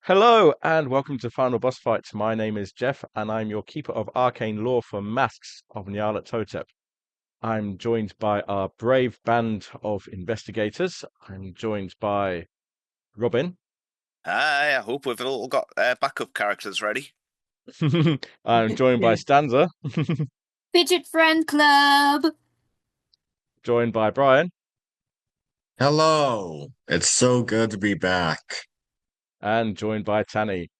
Hello and welcome to Final Boss Fights. My name is Jeff and I'm your keeper of arcane lore for Masks of Nyarlathotep. I'm joined by our brave band of investigators. I'm joined by Robin. I hope we've all got backup characters ready. I'm joined by Stanza, Fidget Friend Club. joined by Brian, Hello. It's so good to be back. and joined by Tanny.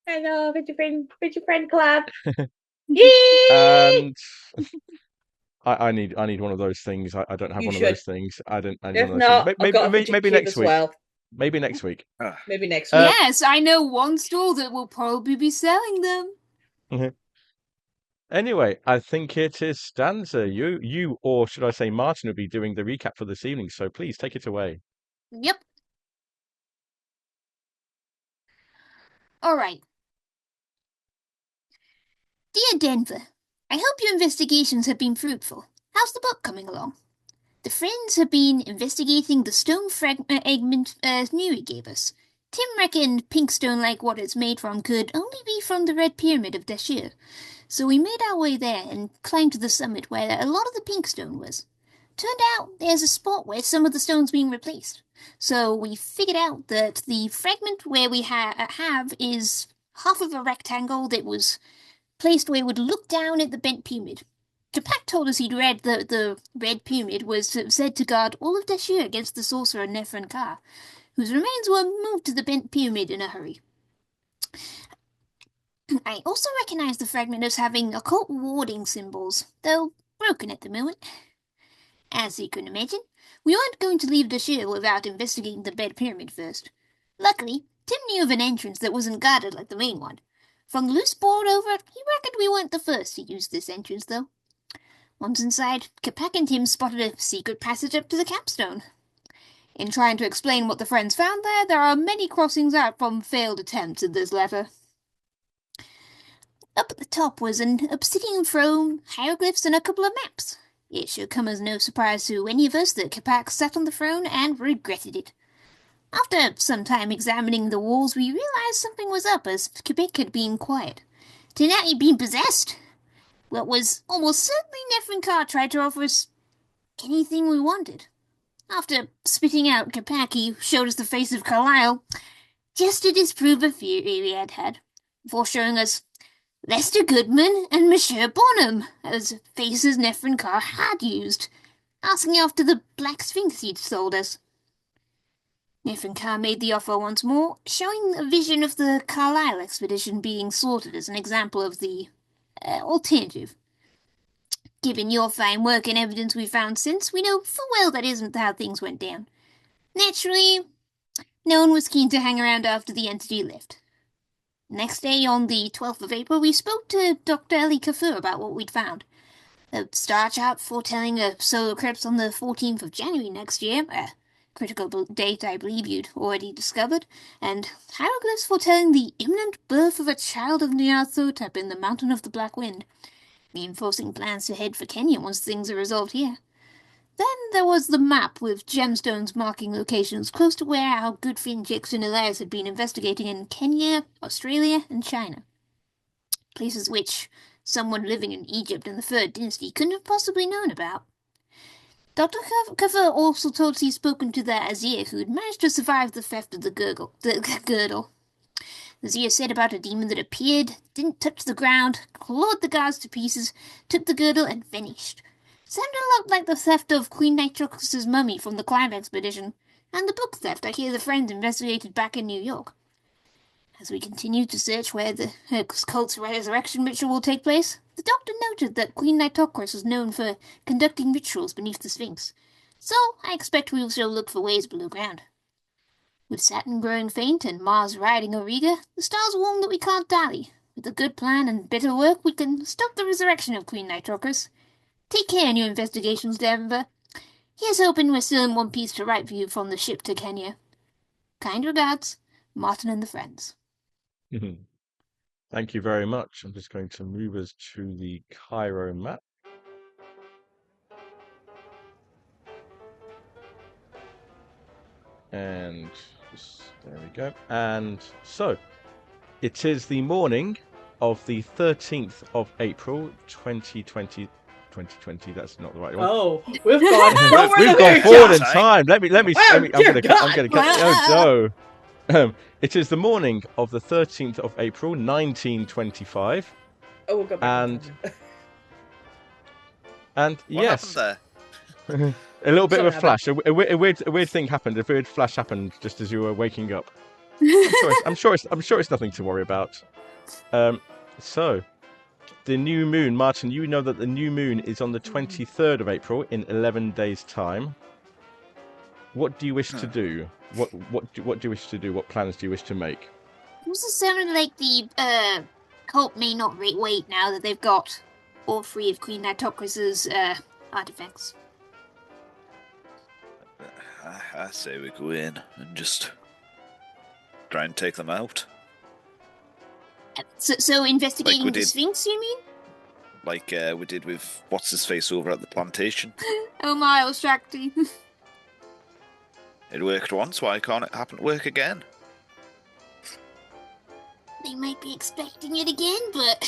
Hello, Fidget Friend Club. Yee! And I need one of those things. I don't have You one of should. those things. I don't. I need If one of those things. not, I've got a fidget Maybe cube next as week. well. Maybe next week. Maybe next week. Yes, I know one store that will probably be selling them. Anyway, I think it is Stanza. Or should I say Martin, will be doing the recap for this evening. So please take it away. Yep. All right. Dear Denver, I hope your investigations have been fruitful. How's the book coming along? The friends have been investigating the stone fragment Nuri gave us. Tim reckoned pink stone like what it's made from could only be from the Red Pyramid of Dashir. So we made our way there and climbed to the summit where a lot of the pink stone was. Turned out there's a spot where some of the stone's been replaced. So we figured out that the fragment where we have is half of a rectangle that was placed where it would look down at the bent pyramid. Capac told us he'd read that the Red Pyramid was said to guard all of Dashir against the sorcerer Nefren Ka, whose remains were moved to the bent pyramid in a hurry. I also recognize the fragment as having occult warding symbols, though broken at the moment. As you can imagine, we weren't going to leave Dashir without investigating the bed pyramid first. Luckily, Tim knew of an entrance that wasn't guarded like the main one. From the loose board over, he reckoned we weren't the first to use this entrance, though. Once inside, Capac and Tim spotted a secret passage up to the capstone. In trying to explain what the friends found there are many crossings out from failed attempts in this letter. Up at the top was an obsidian throne, hieroglyphs, and a couple of maps. It should come as no surprise to any of us that Capac sat on the throne and regretted it. After some time examining the walls, we realized something was up, as Capac had been quiet. Turned out he'd been possessed. What was almost certainly Nefren Ka tried to offer us anything we wanted. After spitting out Capac, he showed us the face of Carlyle, just to disprove a theory we had, before showing us Lester Goodman and Monsieur Bonham as faces Nefren Ka had used, asking after the Black Sphinx he'd sold us. Nefren Ka made the offer once more, showing a vision of the Carlyle expedition being slaughtered as an example of the alternative. Given your fine work and evidence we've found since, we know full well that isn't how things went down. Naturally, no one was keen to hang around after the entity left. Next day, on the 12th of April, we spoke to Dr. Eli Kafur about what we'd found. The star chart foretelling a solar eclipse on the 14th of January next year, a critical date I believe you'd already discovered, and hieroglyphs foretelling the imminent birth of a child of Nyarlathotep in the Mountain of the Black Wind, reinforcing plans to head for Kenya once things are resolved here. Then there was the map with gemstones marking locations close to where our good friend Jackson Elias had been investigating in Kenya, Australia, and China. Places which someone living in Egypt in the Third Dynasty couldn't have possibly known about. Dr. Kafur also told us he'd spoken to the Azir who had managed to survive the theft of the girdle. The Azir said about a demon that appeared, didn't touch the ground, clawed the guards to pieces, took the girdle, and vanished. Sounded a lot like the theft of Queen Nitocris' mummy from the Climb expedition, and the book theft I hear the friends investigated back in New York. As we continued to search where the cult's resurrection ritual will take place, the doctor noted that Queen Nitocris was known for conducting rituals beneath the Sphinx, so I expect we shall look for ways below ground. With Saturn growing faint and Mars riding Auriga, the stars warn that we can't dally. With a good plan and better work, we can stop the resurrection of Queen Nitocris. Take care in your investigations, Denver. Here's hoping we're still in one piece to write for you from the ship to Kenya. Kind regards, Martin and the friends. Thank you very much. I'm just going to move us to the Cairo map. And there we go. And so It is the morning of the 13th of April, 2020. 2020, that's not the right one. Oh, we've gone. We've gone forward in time. Let me. Oh, I'm gonna. dear I'm gonna God. get. Oh no. It is the morning of the 13th of April, 1925, Oh, we'll go back. in And- time. and What yes, happened there? a little bit of a Something flash. A weird thing happened. A weird flash happened just as you were waking up. I'm sure it's nothing to worry about. So, the new moon, Martin. You know that the new moon is on the 23rd of April in 11 days' time. What do you wish to do? What do you wish to do? What plans do you wish to make? Also sounded like the cult may not wait now that they've got all three of Queen Nitocris's artifacts. I say we go in and just try and take them out. So investigating we the did. Sphinx, you mean? Like we did with what's-his-face over at the plantation. Oh my, Ostracty. It worked once, why can't it work again? They might be expecting it again, but...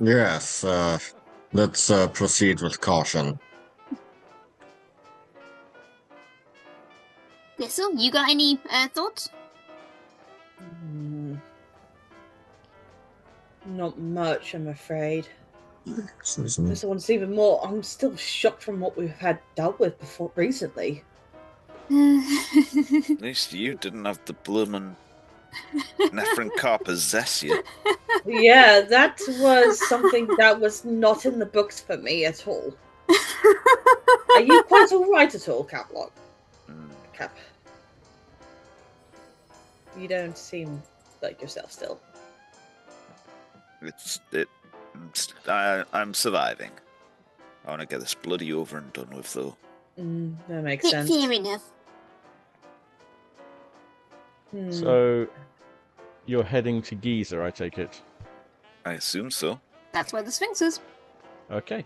Yes, let's proceed with caution. Thistle, you got any thoughts? Not much, I'm afraid. Excuse me. This one's even more. I'm still shocked from what we've had dealt with before recently. At least you didn't have the bloomin' Nephrin car possess you. Yeah, that was something that was not in the books for me at all. Are you quite alright at all, Caplock? Cap. You don't seem like yourself still. I'm surviving. I want to get this bloody over and done with, though. That makes sense. Fair enough. So, you're heading to Giza, I take it. I assume so. That's where the Sphinx is. Okay.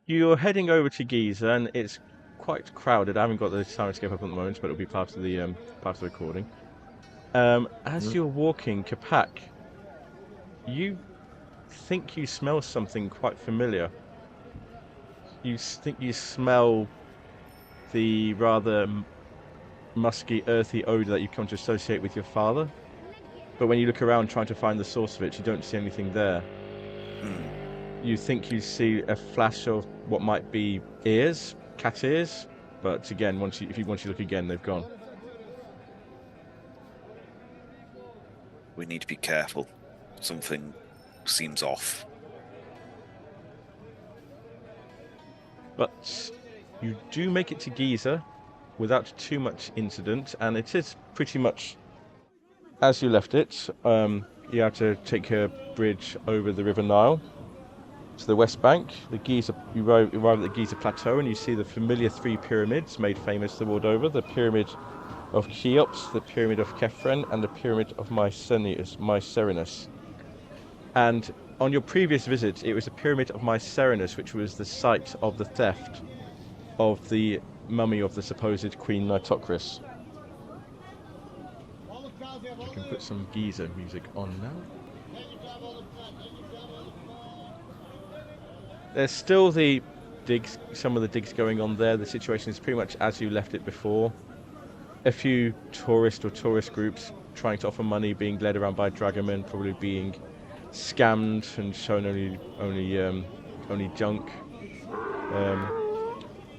You're heading over to Giza, and it's quite crowded. I haven't got the Syrinscape up at the moment, but it'll be part of the recording. As you're walking, Capac, you think you smell something quite familiar. You think you smell the rather musky, earthy odour that you've come to associate with your father. But when you look around trying to find the source of it, you don't see anything there. You think you see a flash of what might be ears, cat ears, but again, once you look again, they've gone. We need to be careful. Something seems off. But you do make it to Giza without too much incident, and it is pretty much as you left it. You have to take a bridge over the River Nile to the west bank. You arrive at the Giza Plateau, and you see the familiar three pyramids made famous the world over: the Pyramid of Cheops, the Pyramid of Khephren, and the Pyramid of Mycerinus. And on your previous visit, it was the Pyramid of Mycerinus, which was the site of the theft of the mummy of the supposed Queen Nitocris. I can put some Giza music on now. There's still the digs, some of the digs going on there. The situation is pretty much as you left it before. A few tourist groups trying to offer money, being led around by dragomen, probably being scammed and shown only junk.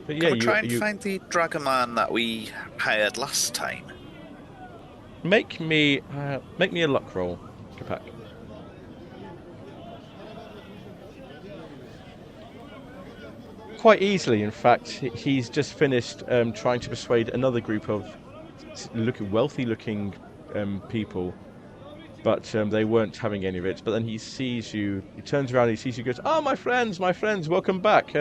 But yeah, Can we try and find the dragoman that we hired last time? Make me a luck roll, Capac. Quite easily, in fact. He's just finished trying to persuade another group of wealthy-looking people, but they weren't having any of it. But then he sees you. He turns around. He sees you. Goes, "Oh, my friends, welcome back.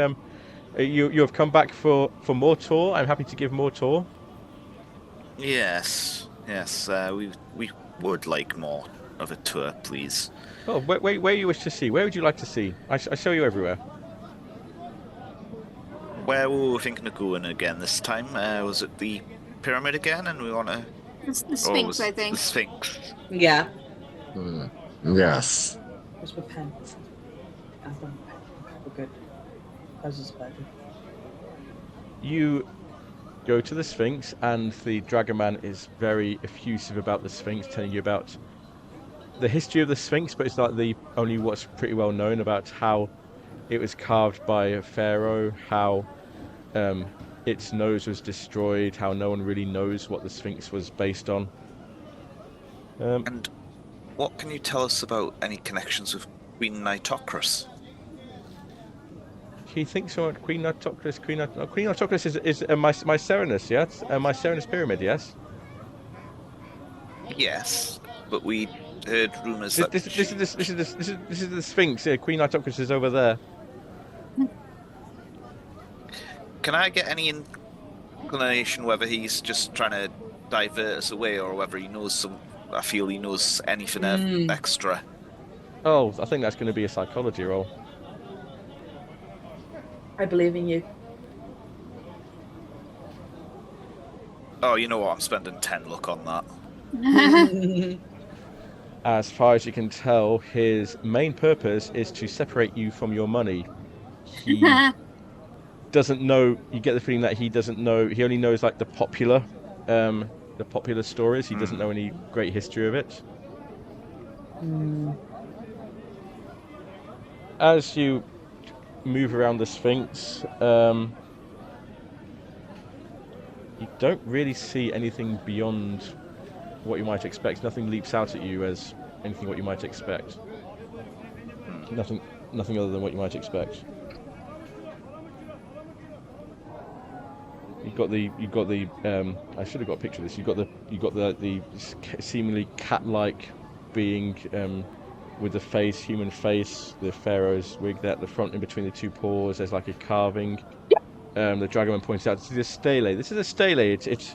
You have come back for more tour. I'm happy to give more tour." Yes. We would like more of a tour, please. Oh, where you wish to see? Where would you like to see? I show you everywhere. Where were we thinking of going again this time? Was it the pyramid again, and we want to. The Sphinx, I The think. Sphinx. Yeah. Yes. Where's my pen? I've got my pen. We're good. How's this better? You go to the Sphinx, and the Dragoman is very effusive about the Sphinx, telling you about the history of the Sphinx, but it's like only what's pretty well known about how it was carved by a pharaoh, how its nose was destroyed, how no one really knows what the Sphinx was based on. And what can you tell us about any connections with Queen Nitocris? He thinks about Queen Nitocris. Queen Nitocris is my Mycerinus, yes? My Mycerinus pyramid, yes? Yes, but we heard rumours that This is the Sphinx. Yeah, Queen Nitocris is over there. Can I get any inclination whether he's just trying to divert us away, or whether he knows some? I feel he knows anything extra. Oh, I think that's going to be a psychology roll. I believe in you. Oh, you know what? I'm spending 10 luck on that. As far as you can tell, his main purpose is to separate you from your money. He doesn't know. You get the feeling that he doesn't know. He only knows like the popular stories. He doesn't know any great history of it. As you move around the Sphinx, you don't really see anything beyond what you might expect. Nothing leaps out at you as anything what you might expect. Nothing other than what you might expect. I should have got a picture of this. You got the seemingly cat-like being with the face, human face, the pharaoh's wig there at the front in between the two paws. There's like a carving. The dragoman points out, this is a stele. This is a stele. It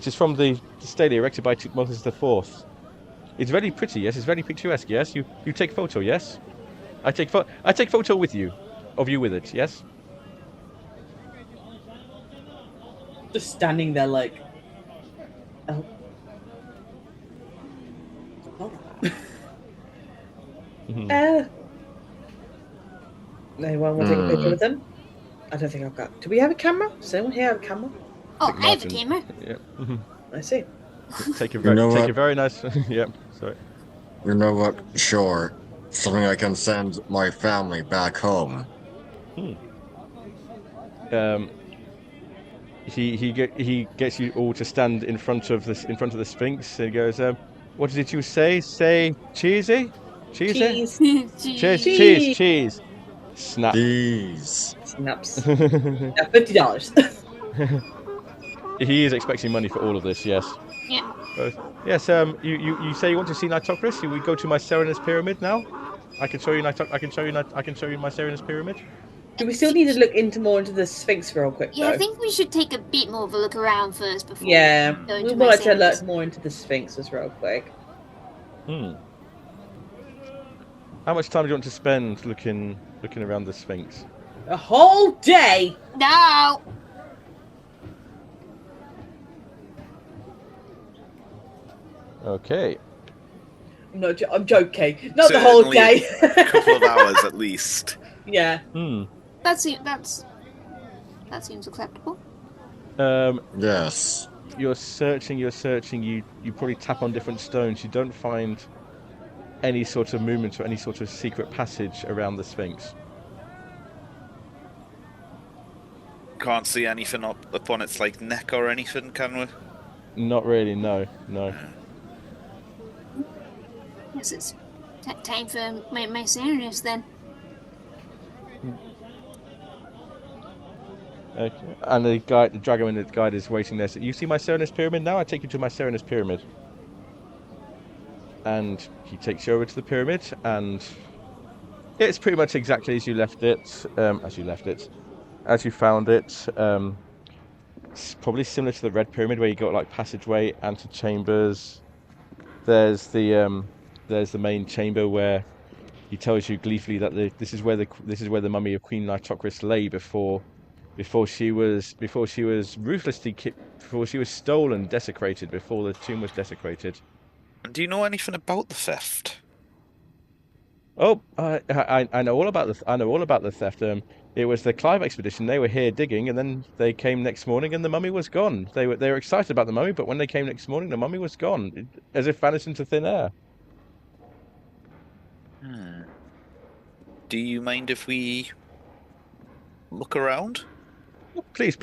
is from the stele erected by Tutmosis IV. It's very pretty, yes. It's very picturesque, yes. You take photo, yes. I take photo with you, of you with it, yes. Just standing there like, oh. Anyone want to take a picture with them? I don't think I've got. Do we have a camera? Does anyone here have a camera? Oh, I have a camera. Yeah. I see. Take a very nice. Yep. Sorry. You know what? Sure. Something I can send my family back home. He gets you all to stand in front of the Sphinx. And he goes, "What did you say? Say cheesy, cheesy, cheese." Snap. Jeez. Snaps. $50. He is expecting money for all of this. Yes. Yeah. Yes. You say you want to see Nitocris? We go to my Mycerinus pyramid now. I can show you my Mycerinus pyramid. Do we still need to look more into the Sphinx real quick, Yeah, though? I think we should take a bit more of a look around first before. Yeah, we we would like to look more into the Sphinxes real quick. How much time do you want to spend looking around the Sphinx? A whole day. No. Okay. I'm joking. Not the whole Certainly day. A couple of hours at least. Yeah. That seems acceptable. Yes. You're searching. You probably tap on different stones. You don't find any sort of movement or any sort of secret passage around the Sphinx. Can't see anything up on its like neck or anything, can we? Not really. No. Yes, it's time for my Mycerinus then. Okay. And the dragoman, the guide is waiting there. So you see my Mycerinus pyramid now? I take you to my Mycerinus pyramid. And he takes you over to the pyramid, and it's pretty much exactly as you left it. As you found it. It's probably similar to the Red Pyramid, where you got like passageway, antechambers. There's the main chamber where he tells you gleefully that this is where the mummy of Queen Nitocris lay before before she was ruthlessly before she was stolen, desecrated, before the tomb was desecrated. And do you know anything about the theft? Oh, I know all about the theft. It was the Clive expedition. They were here digging, and then they came next morning, and the mummy was gone. They were excited about the mummy, but when they came next morning, the mummy was gone, as if vanished into thin air. Do you mind if we look around? Please.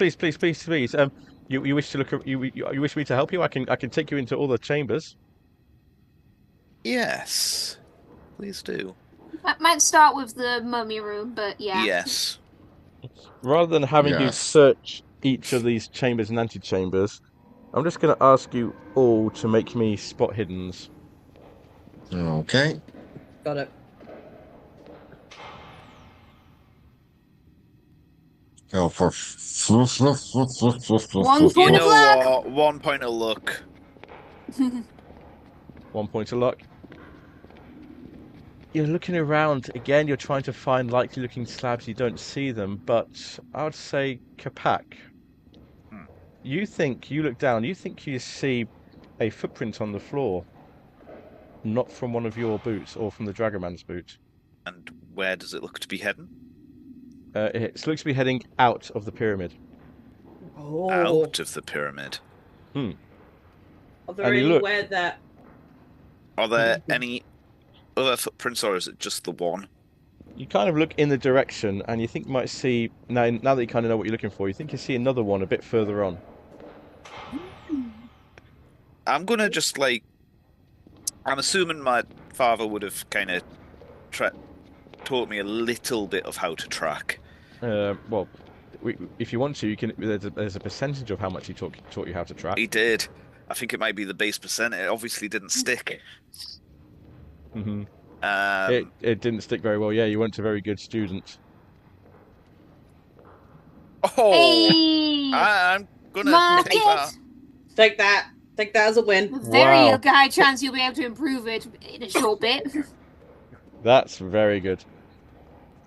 You wish to look? You wish me to help you? I can take you into all the chambers. Yes, please do. I might start with the mummy room, but yeah. Yes. Rather than having you Yes. search each of these chambers and antechambers, I'm just going to ask you all to make me spot hiddens. Okay. Got it. Go for 1 point of luck. What? 1 point of luck. 1 point of luck. You're looking around again. You're trying to find likely-looking slabs. You don't see them, but I would say Capac. You look down. You think you see a footprint on the floor, not from one of your boots or from the Dragoman's boot. And where does it look to be heading? It looks to be heading out of the pyramid. Oh. Out of the pyramid. Are there And you look- anywhere that... Are there any other footprints, or is it just the one? You kind of look in the direction, and you think you might see now that you kind of know what you're looking for. You think you see another one a bit further on. I'm gonna just I'm assuming my father would have kind of taught me a little bit of how to track. Well, if you want to, you can. There's a percentage of how much he taught you how to track. He did. I think it might be the base percent. It obviously didn't stick. Mm-hmm. Um, It didn't stick very well. Yeah, you weren't a very good student. Oh, Hey! I'm gonna Mark take that. it! Take that. Take that as a win. Very Wow. high chance you'll be able to improve it in a short bit. That's very good.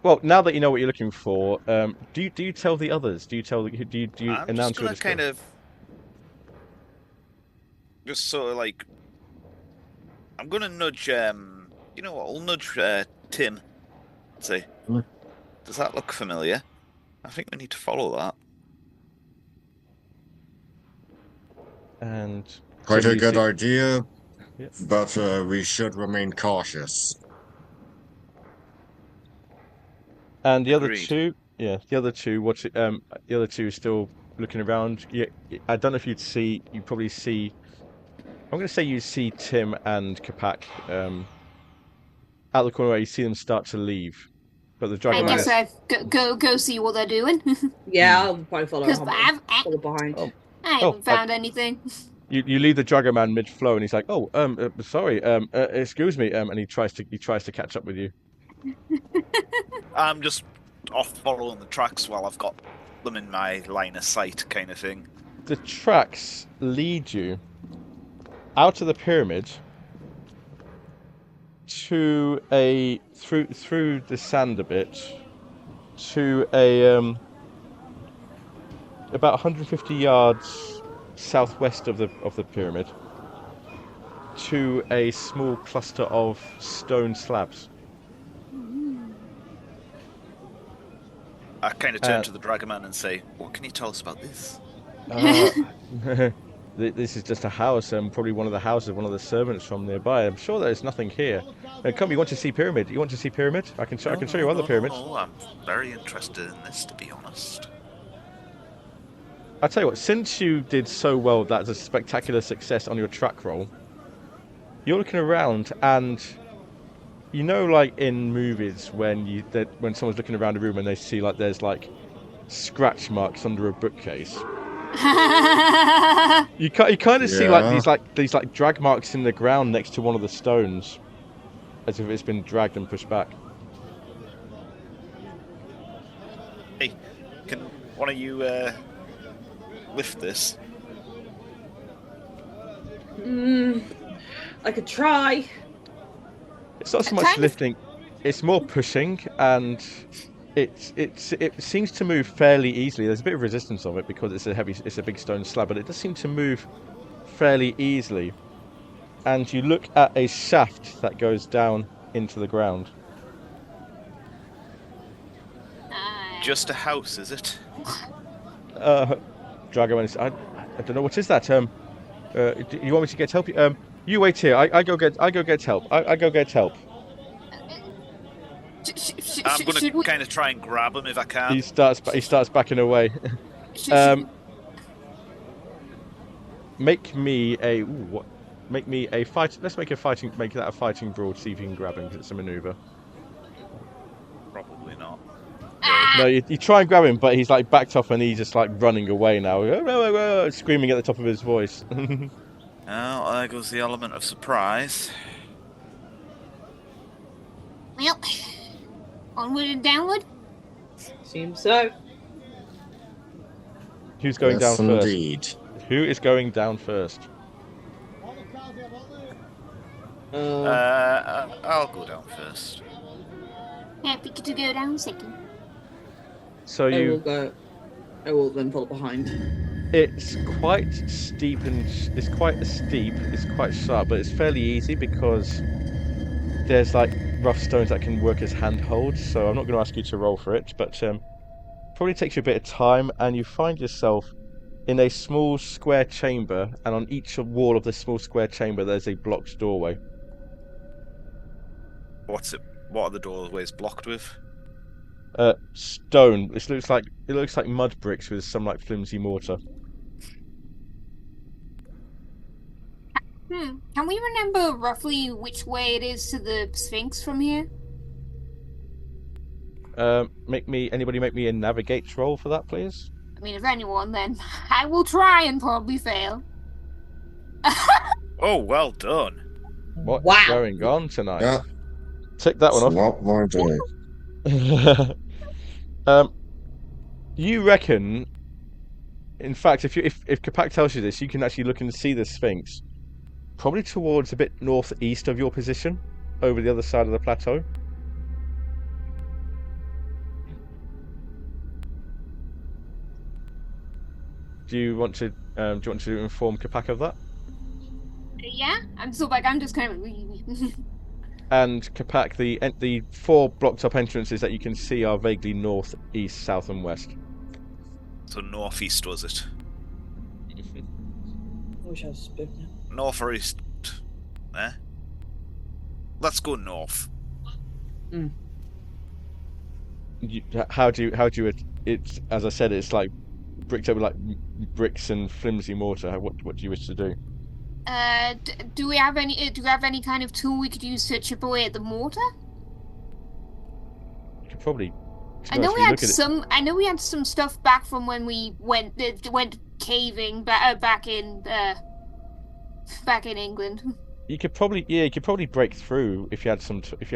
Well, now that you know what you're looking for, do you tell the others? Do you I'm announce just your gonna kind discovery? of just sort of I'm gonna nudge. You know what? I'll nudge Tim. Say, does that look familiar? I think we need to follow that. And Quite Tim, a you good see- idea, Yeah. but we should remain cautious. And the other Agreed. two, the other two still looking around. Yeah, I don't know if you'd probably see. I'm going to say you see Tim and Capac out the corner where you see them start to leave, but the I Dragon Man guess is. go see what they're doing. Yeah, I'll probably follow Because follow behind. Oh. I haven't found anything. You leave the Dragon Man mid-flow, and he's like, "Oh, sorry, excuse me," and he tries to catch up with you. I'm just off following the tracks while I've got them in my line of sight, kind of thing. The tracks lead you out of the pyramid to through the sand a bit to a about 150 yards southwest of the pyramid to a small cluster of stone slabs. I kind of turn to the Dragoman and say, "What can you tell us about this?" This is just a house, probably one of the houses of one of the servants from nearby. I'm sure there's nothing here. Come, you want to see pyramid? You want to see pyramid? I can show you other pyramids. No, I'm very interested in this, to be honest. I tell you what, since you did so well, that's a spectacular success on your track roll. You're looking around, and you know, like in movies, when someone's looking around a room and they see like there's like scratch marks under a bookcase. You kind of see these drag marks in the ground next to one of the stones, as if it's been dragged and pushed back. Hey, can one of you lift this? I could try. It's not so much Kind of- lifting; it's more pushing, and it seems to move fairly easily. There's a bit of resistance of it because it's a big stone slab, but it does seem to move fairly easily. And you look at a shaft that goes down into the ground. Just a house, is it? Drago, I don't know, what is that? Do you want me to get help? You wait here. I go get help. I go get help. I'm going to kind of try and grab him if I can. He starts backing away. Make me a fight. Let's make that a fighting brawl. See if you can grab him because it's a maneuver. Probably not. No, you try and grab him, but he's like backed off and he's just like running away now, screaming at the top of his voice. Well, there goes the element of surprise. Well, onward and downward. Seems so. Who's going down first? Indeed. Who is going down first? I'll go down first. Happy to go down second. So I will then follow behind. It's quite steep it's quite sharp, but it's fairly easy because there's like rough stones that can work as handholds. So I'm not going to ask you to roll for it, but probably takes you a bit of time, and you find yourself in a small square chamber, and on each wall of this small square chamber there's a blocked doorway. What are the doorways blocked with? Stone. It looks like mud bricks with some like flimsy mortar. Can we remember roughly which way it is to the Sphinx from here? Anybody make me a navigate roll for that, please? I mean, if anyone, then I will try and probably fail. Oh, well done. What's Wow. going on tonight? Yeah. Take that one off. Not my day. You reckon? In fact, if Capac tells you this, you can actually look and see the Sphinx, probably towards a bit northeast of your position, over the other side of the plateau. Do you want to inform Capac of that? Yeah, I'm just kind of. And Capac, the 4 blocked up entrances that you can see are vaguely north, east, south, and west. So northeast, was it? I wish I was spoken. North or east? Let's go north. How do you? It's, as I said, it's like bricked up with like bricks and flimsy mortar. What do you wish to do? Do we have any kind of tool we could use to chip away at the mortar? You could probably. I know we had some stuff back from when we went caving back in England. You could probably break through if you had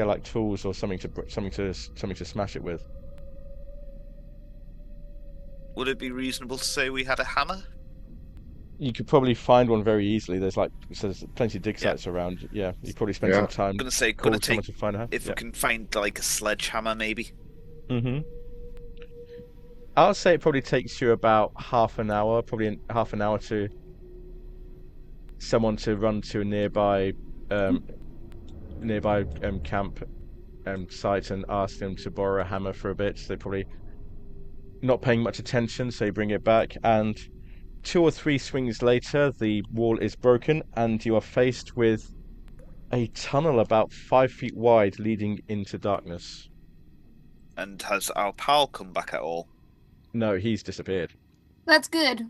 like tools or something to smash it with. Would it be reasonable to say we had a hammer? You could probably find one very easily. There's plenty of dig sites around. Yeah, you probably spend some time. I'm gonna say, could it take to find a if we can find like a sledgehammer, maybe? I'll say it probably takes you about half an hour, to someone to run to a nearby camp site and ask them to borrow a hammer for a bit. So they're probably not paying much attention, so you bring it back, and 2 or 3 swings later, the wall is broken, and you are faced with a tunnel about 5 feet wide leading into darkness. And has our pal come back at all? No, he's disappeared. That's good.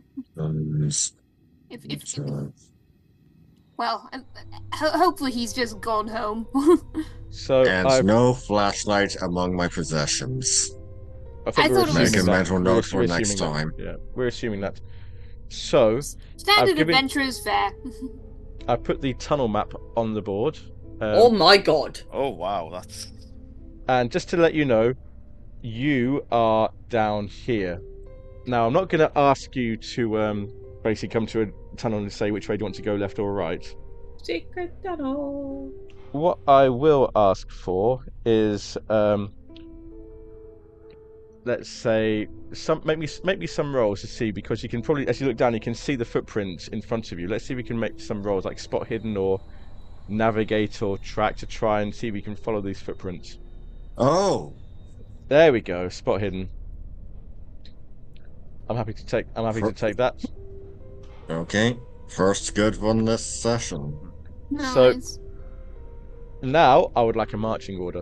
Well, hopefully he's just gone home. So And no flashlight among my possessions. I think I we're thought it was- assuming Make a that. mental We're- note for we're next assuming that. time. Yeah, we're assuming that. So Standard given- adventurer's fare. I put the tunnel map on the board. Oh my god. Oh wow, that's And just to let you know, you are down here. Now, I'm not going to ask you to basically come to a tunnel and say which way do you want to go, left or right. Secret tunnel. What I will ask for is let's say make me some rolls to see, because you can probably, as you look down, you can see the footprints in front of you. Let's see if we can make some rolls like spot hidden or navigate or track to try and see if we can follow these footprints. Oh, There we go, spot hidden. I'm happy to take that. okay. First good one this session. Nice. Now I would like a marching order.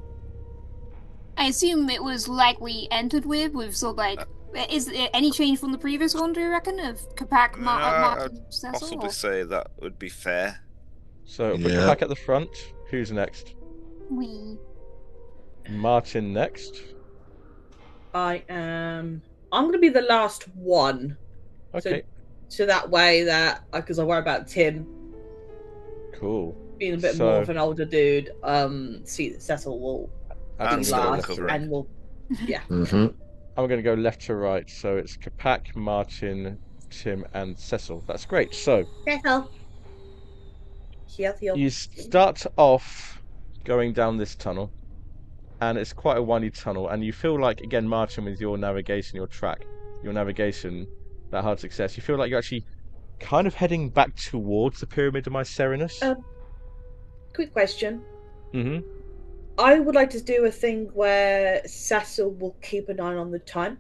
I assume it was like we entered with sort of like. Is there any change from the previous one, do you reckon? Of Capac, Martin, I'd Cecil? possibly say that would be fair. So put Yeah. Capac at the front. Who's next? We. Martin next. I am. I'm going to be the last one. Okay. So that way that, because I worry about Tim Cool. being a bit more of an older dude. Cecil will And be still last, recovering. and we'll. Yeah. Mm-hmm. I'm going to go left to right. So it's Capac, Martin, Tim, and Cecil. That's great. So Cecil. you start off going down this tunnel, and it's quite a windy tunnel, and you feel like, again, Martin, with your navigation, that hard success, you feel like you're actually kind of heading back towards the Pyramid of Mycerinus. Quick question. Mm-hmm. I would like to do a thing where Cecil will keep an eye on the time.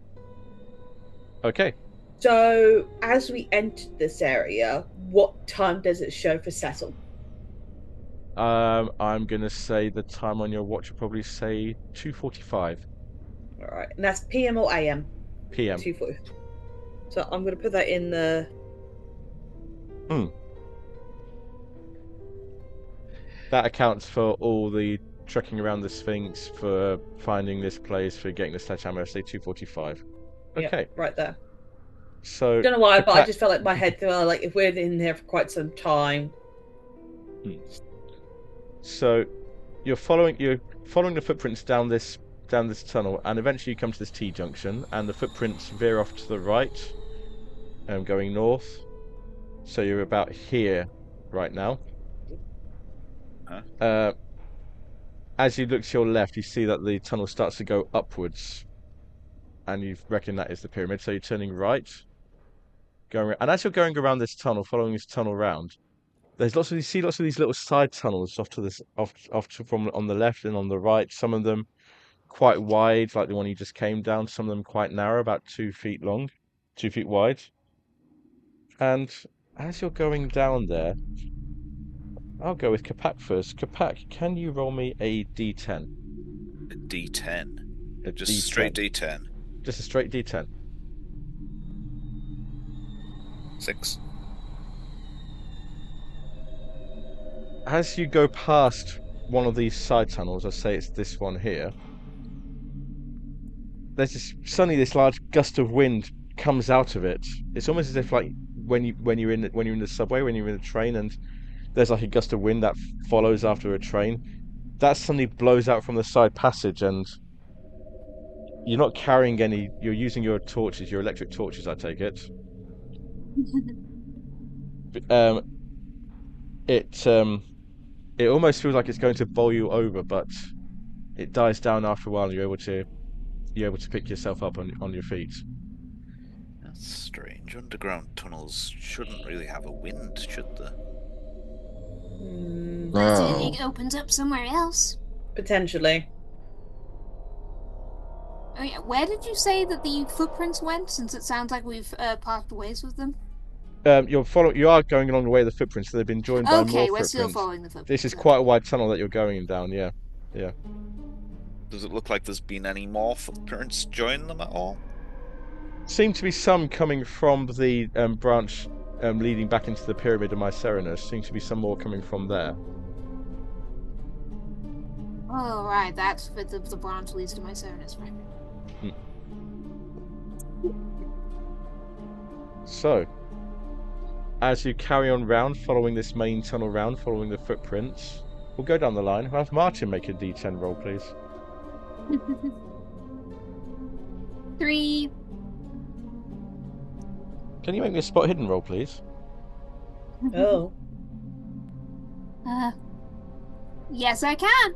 Okay. So, as we entered this area, what time does it show for Cecil? I'm gonna say the time on your watch will probably say 2:45 All right, and that's PM or AM? p.m. 2:40. So I'm going to put that in the. That accounts for all the trekking around the Sphinx, for finding this place, for getting the sledgehammer. Say 2:45. Okay. Yeah, right there. So Don't know why, but I just felt like my head like if we're in here for quite some time. So you're following the footprints down this tunnel, and eventually you come to this T-junction, and the footprints veer off to the right, going north. So you're about here right now. As you look to your left, you see that the tunnel starts to go upwards, and you reckon that is the pyramid. So you're turning right, and as you're going around this tunnel, following this tunnel round, there's lots of these little side tunnels from on the left and on the right. Some of them quite wide, like the one you just came down. Some of them quite narrow, about 2 feet long, 2 feet wide. And as you're going down there, I'll go with Capac first. Capac, can you roll me a D10? A D10. Just D10. a straight D10. Just a straight D10. 6. As you go past one of these side tunnels, I'll say it's this one here, suddenly this large gust of wind comes out of it. It's almost as if like when you're in the subway, when you're in a train, and there's like a gust of wind that follows after a train. That suddenly blows out from the side passage, and you're not carrying any. You're using your torches, your electric torches, I take it. It almost feels like it's going to bowl you over, but it dies down after a while, and you're able to pick yourself up on your feet. That's strange. Underground tunnels shouldn't really have a wind, should they? Oh. It opens up somewhere else. Potentially. Oh yeah, where did you say that the footprints went? Since it sounds like we've parted ways with them. You are going along the way of the footprints, so they've been joined by more Okay, we're footprints. still following the footprints. This is quite a wide tunnel that you're going down. Yeah. Does it look like there's been any more footprints join them at all? Seem to be some coming from the branch leading back into the Pyramid of Mycerinus. Seems to be some more coming from there. Oh right, that's for the branch leads to Mycerinus, right? So, as you carry on round, following this main tunnel round, following the footprints, we'll go down the line. I'll have Martin make a D10 roll, please. 3. Can you make me a spot hidden roll, please? Oh. Yes, I can.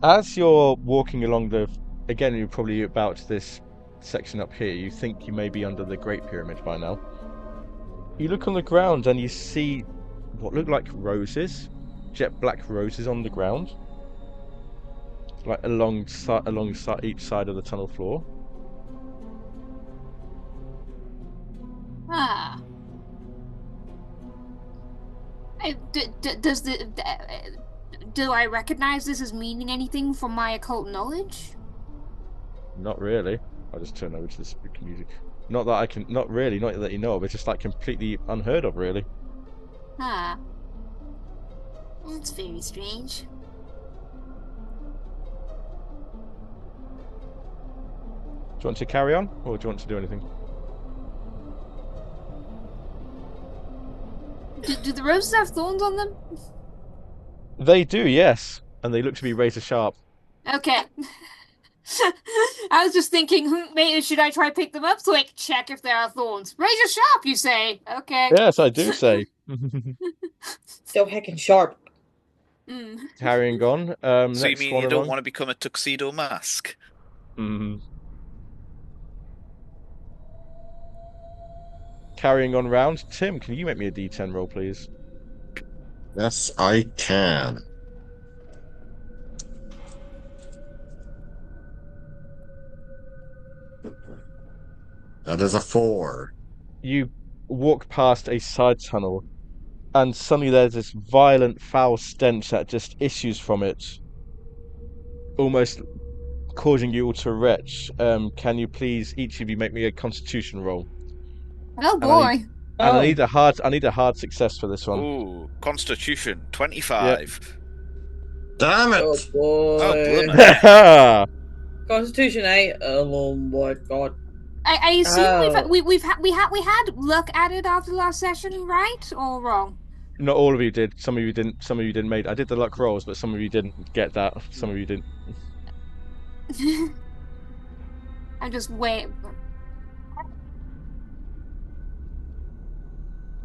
As you're walking along again, you're probably about this section up here. You think you may be under the Great Pyramid by now. You look on the ground and you see what look like roses, jet black roses on the ground, like alongside each side of the tunnel floor. Ah. Do I recognize this as meaning anything from my occult knowledge? Not really. I'll just turn over to the spooky music. Not that I can. Not really. Not that you know of. It's just like completely unheard of, really. Ah. That's very strange. Do you want to carry on, or do you want to do anything? Do the roses have thorns on them? They do, yes, and they look to be razor sharp. Okay. I was just thinking, maybe should I try pick them up so I can check if there are thorns? Razor sharp, you say? Okay. Yes, I do say. So heckin' sharp. Carrying on. So you Next mean one you don't along. want to become a tuxedo mask? Carrying on round. Tim, can you make me a D10 roll, please? Yes, I can. That is a 4. You walk past a side tunnel, and suddenly there's this violent, foul stench that just issues from it, almost causing you all to retch. Can you please, each of you, make me a Constitution roll? Oh boy. And I need a hard success for this one. Ooh, Constitution 25. Damn it! Oh boy. Oh, blimey. Constitution 8. Oh my god. I assume we had luck added after the last session, right or wrong? Not all of you did. Some of you didn't. Some of you didn't make. I did the luck rolls, but some of you didn't get that. Some of you didn't. I'm just waiting.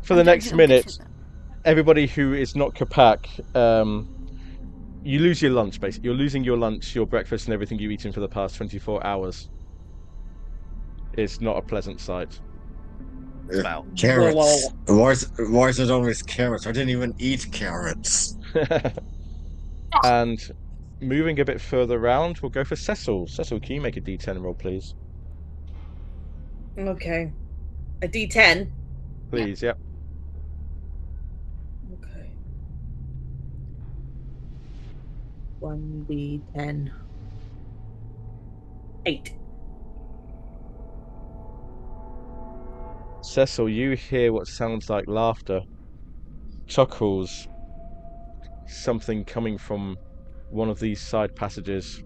For the next minute, everybody who is not Capac, you lose your lunch. Basically, you're losing your lunch, your breakfast, and everything you've eaten for the past 24 hours. It's not a pleasant sight. Smell. Carrots. Why is it always carrots? I didn't even eat carrots. And moving a bit further around, we'll go for Cecil. Cecil, can you make a D10 roll, please? Okay. A D10? Please, yep. Okay. 1D10. 8. Cecil, you hear what sounds like laughter, chuckles, something coming from one of these side passages.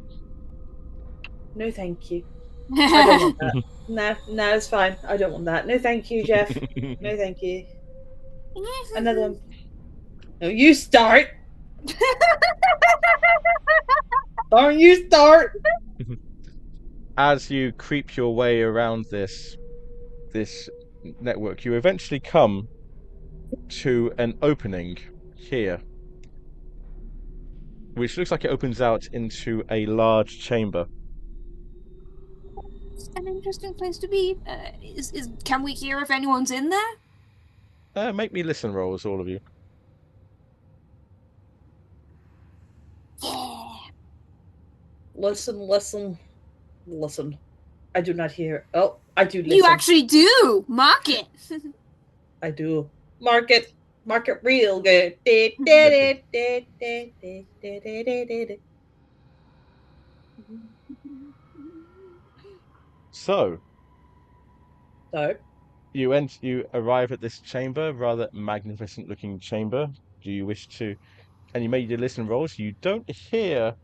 No, thank you. I don't want that. No, it's fine. I don't want that. No, thank you, Jeff. No, thank you. Another one. No, you start. Don't you start. As you creep your way around this network, you eventually come to an opening here, which looks like it opens out into a large chamber. It's an interesting place to be. Can we hear if anyone's in there? Make me listen rolls, all of you. Yeah. Listen. I do not hear. Oh, I do listen. You actually do. Mark it. I do. Mark it real good. So, So, you arrive at this chamber, rather magnificent looking chamber. Do you wish to, and you make your listen rolls, you don't hear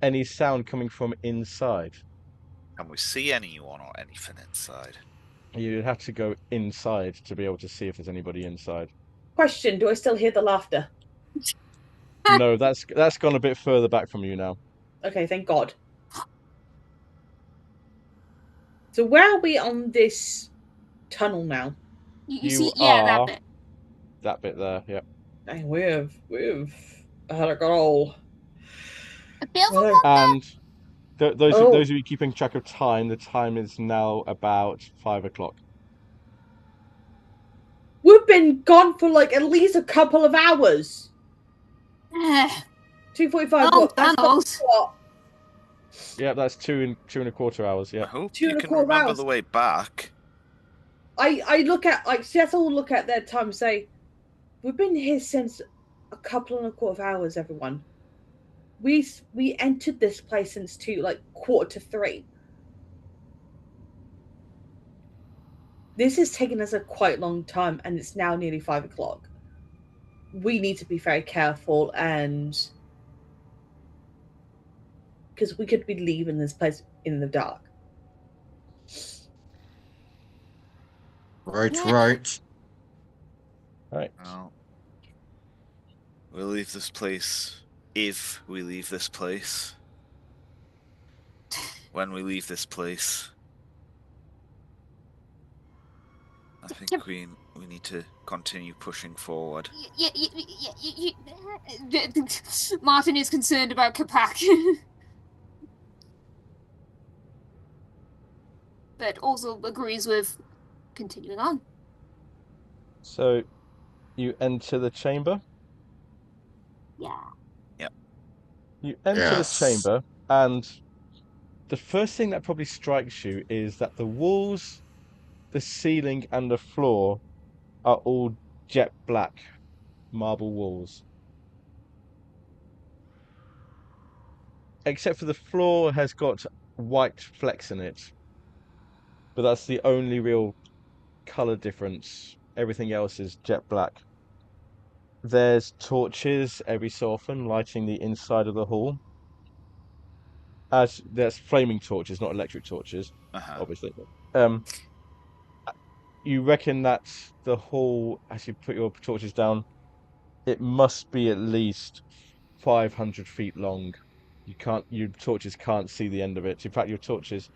any sound coming from inside. Can we see anyone or anything inside? You'd have to go inside to be able to see if there's anybody inside. question, do I still hear the laughter? No, that's gone a bit further back from you now. Okay, thank God. So where are we on this tunnel now? You see, yeah, that bit. That bit there, yeah. Dang, we've had a good old... A bit of a And Those Oh. of you keeping track of time, the time is now about 5 o'clock. We've been gone for like at least a couple of hours. 2:45. Oh, What? That's tunnels. what? Yeah, that's two and a quarter hours. I Yeah. hope Two you and a can quarter remember hours. the way back. I look at like Seattle will look at their time and say, "We've been here since a couple and a quarter of hours, everyone. We entered this place since 2:45. This has taken us a quite long time, and it's now nearly 5 o'clock. We need to be very careful, and because we could be leaving this place in the dark." Right, Yeah. right. Right. Well, we'll leave this place if we leave this place. When we leave this place, I think we need to continue pushing forward. Martin is concerned about Capac. But also agrees with continuing on. So you enter the chamber. Yeah. You enter the Yes. chamber, and the first thing that probably strikes you is that the walls, the ceiling, and the floor are all jet black marble walls. Except for the floor has got white flecks in it. But that's the only real color difference. Everything else is jet black. There's torches every so often lighting the inside of the hall. As there's flaming torches, not electric torches, Uh-huh. obviously. Um, you reckon that the hall, as you put your torches down, it must be at least 500 feet long. Your torches can't see the end of it. In fact, your torches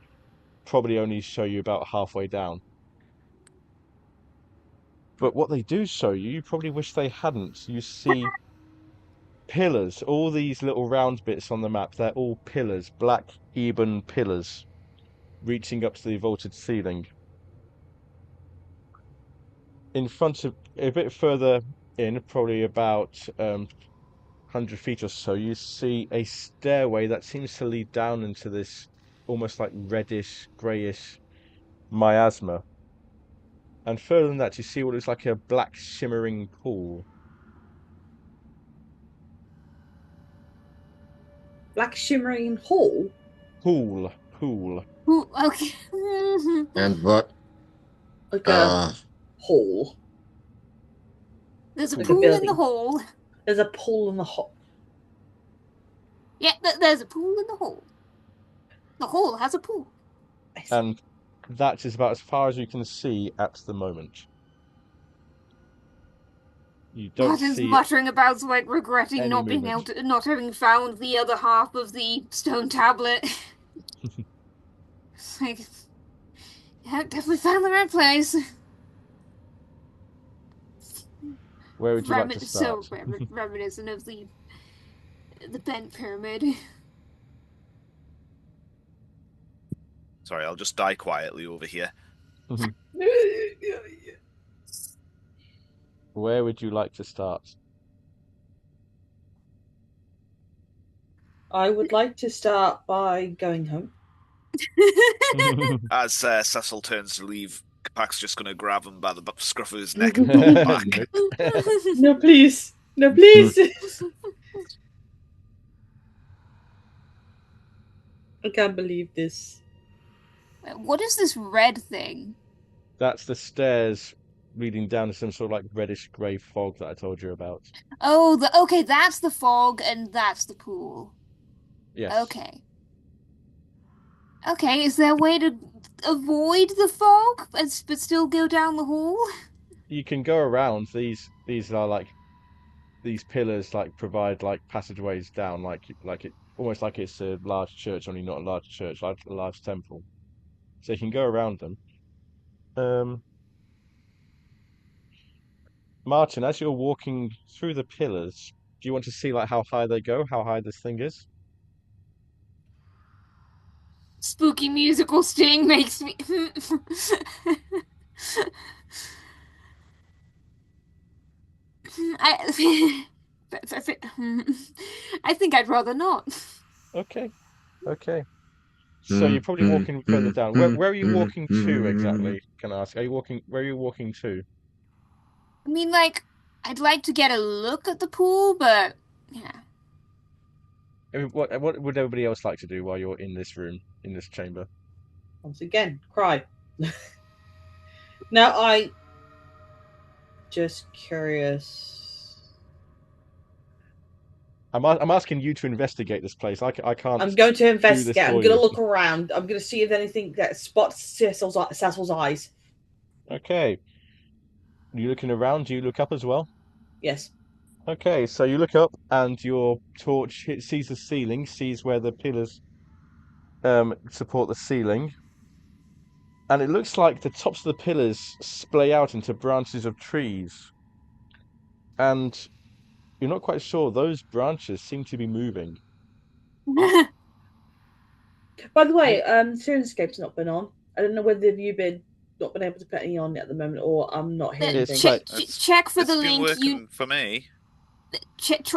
probably only show you about halfway down. But what they do show you, you probably wish they hadn't. You see pillars, all these little round bits on the map, they're all pillars, black, even pillars, reaching up to the vaulted ceiling. In front of, a bit further in, probably about 100 feet or so, you see a stairway that seems to lead down into this almost like reddish, greyish miasma. And further than that, you see what looks like a black shimmering pool. Black shimmering hall. Pool. Ooh, okay. And what? Like a hall. There's a Like a pool in the building. hall. There's a pool in the hall. Yeah, there's a pool in the hall. The hall has a pool. And that is about as far as you can see at the moment. You don't Martin's see muttering about like regretting any not being able movement. to, not having found the other half of the stone tablet. It's like, yeah, definitely found the right place. Where would you like to start? So reminiscent of the bent pyramid. Sorry, I'll just die quietly over here. Where would you like to start? I would like to start by going home. As Cecil turns to leave, Capac's just going to grab him by the scruff of his neck and pull him back. No, please. No, please. I can't believe this. What is this red thing? That's the stairs leading down to some sort of like reddish grey fog that I told you about. Oh, okay, that's the fog and that's the pool. Yes. Okay, is there a way to avoid the fog but still go down the hall? You can go around. These are like these pillars like provide like passageways down like it almost like it's a large church, only not a large church, like a large temple. So you can go around them. Martin, as you're walking through the pillars, do you want to see like how high they go, how high this thing is? spooky musical sting makes me. I, I think I'd rather not. Okay. Okay. So you're probably walking further down. Where are you walking to exactly? Can I ask? Where are you walking to? I mean, like, I'd like to get a look at the pool, but yeah. I mean, what would everybody else like to do while you're in this room, in this chamber? Once again, cry. Now, just curious. I'm asking you to investigate this place. I can't. I'm going to do this investigate. I'm for going to you. look around. I'm going to see if anything that spots Cecil's eyes. Okay. You looking around? Do you look up as well? Yes. Okay, so you look up and your torch sees the ceiling, sees where the pillars support the ceiling, and it looks like the tops of the pillars splay out into branches of trees. And you're not quite sure, those branches seem to be moving. By the way, Syrinscape's not been on. I don't know whether you've not been able to put any on at the moment, or I'm not hearing It's anything. like Check for the It's been link. working for me.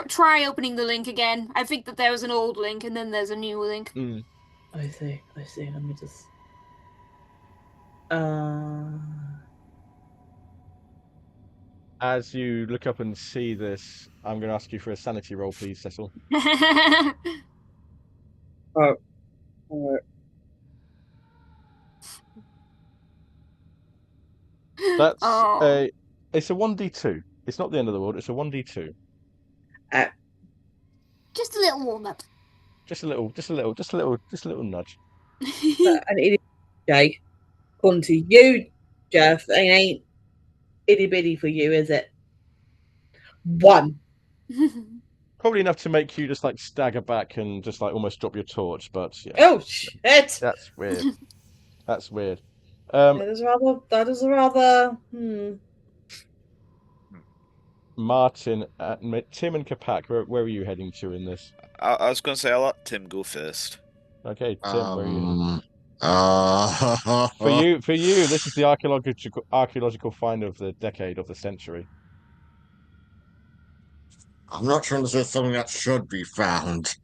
Try opening the link again. I think that there was an old link and then there's a new link. I see. Let me just. As you look up and see this, I'm going to ask you for a sanity roll, please, Cecil. That's Oh. it's a 1d2. It's not the end of the world. It's a 1d2. Just a little warm up. Just a little nudge. An itty bitty, according to you, Jeff, it ain't itty bitty for you, is it? 1. Probably enough to make you just like stagger back and just like almost drop your torch, but yeah. Oh shit! That's weird. That's weird. That is rather. Martin, Tim and Kapak, where are you heading to in this? I was going to say I'll let Tim go first. Okay, Tim, where are you? For For you, this is the archaeological find of the decade, of the century. I'm not sure this is something that should be found.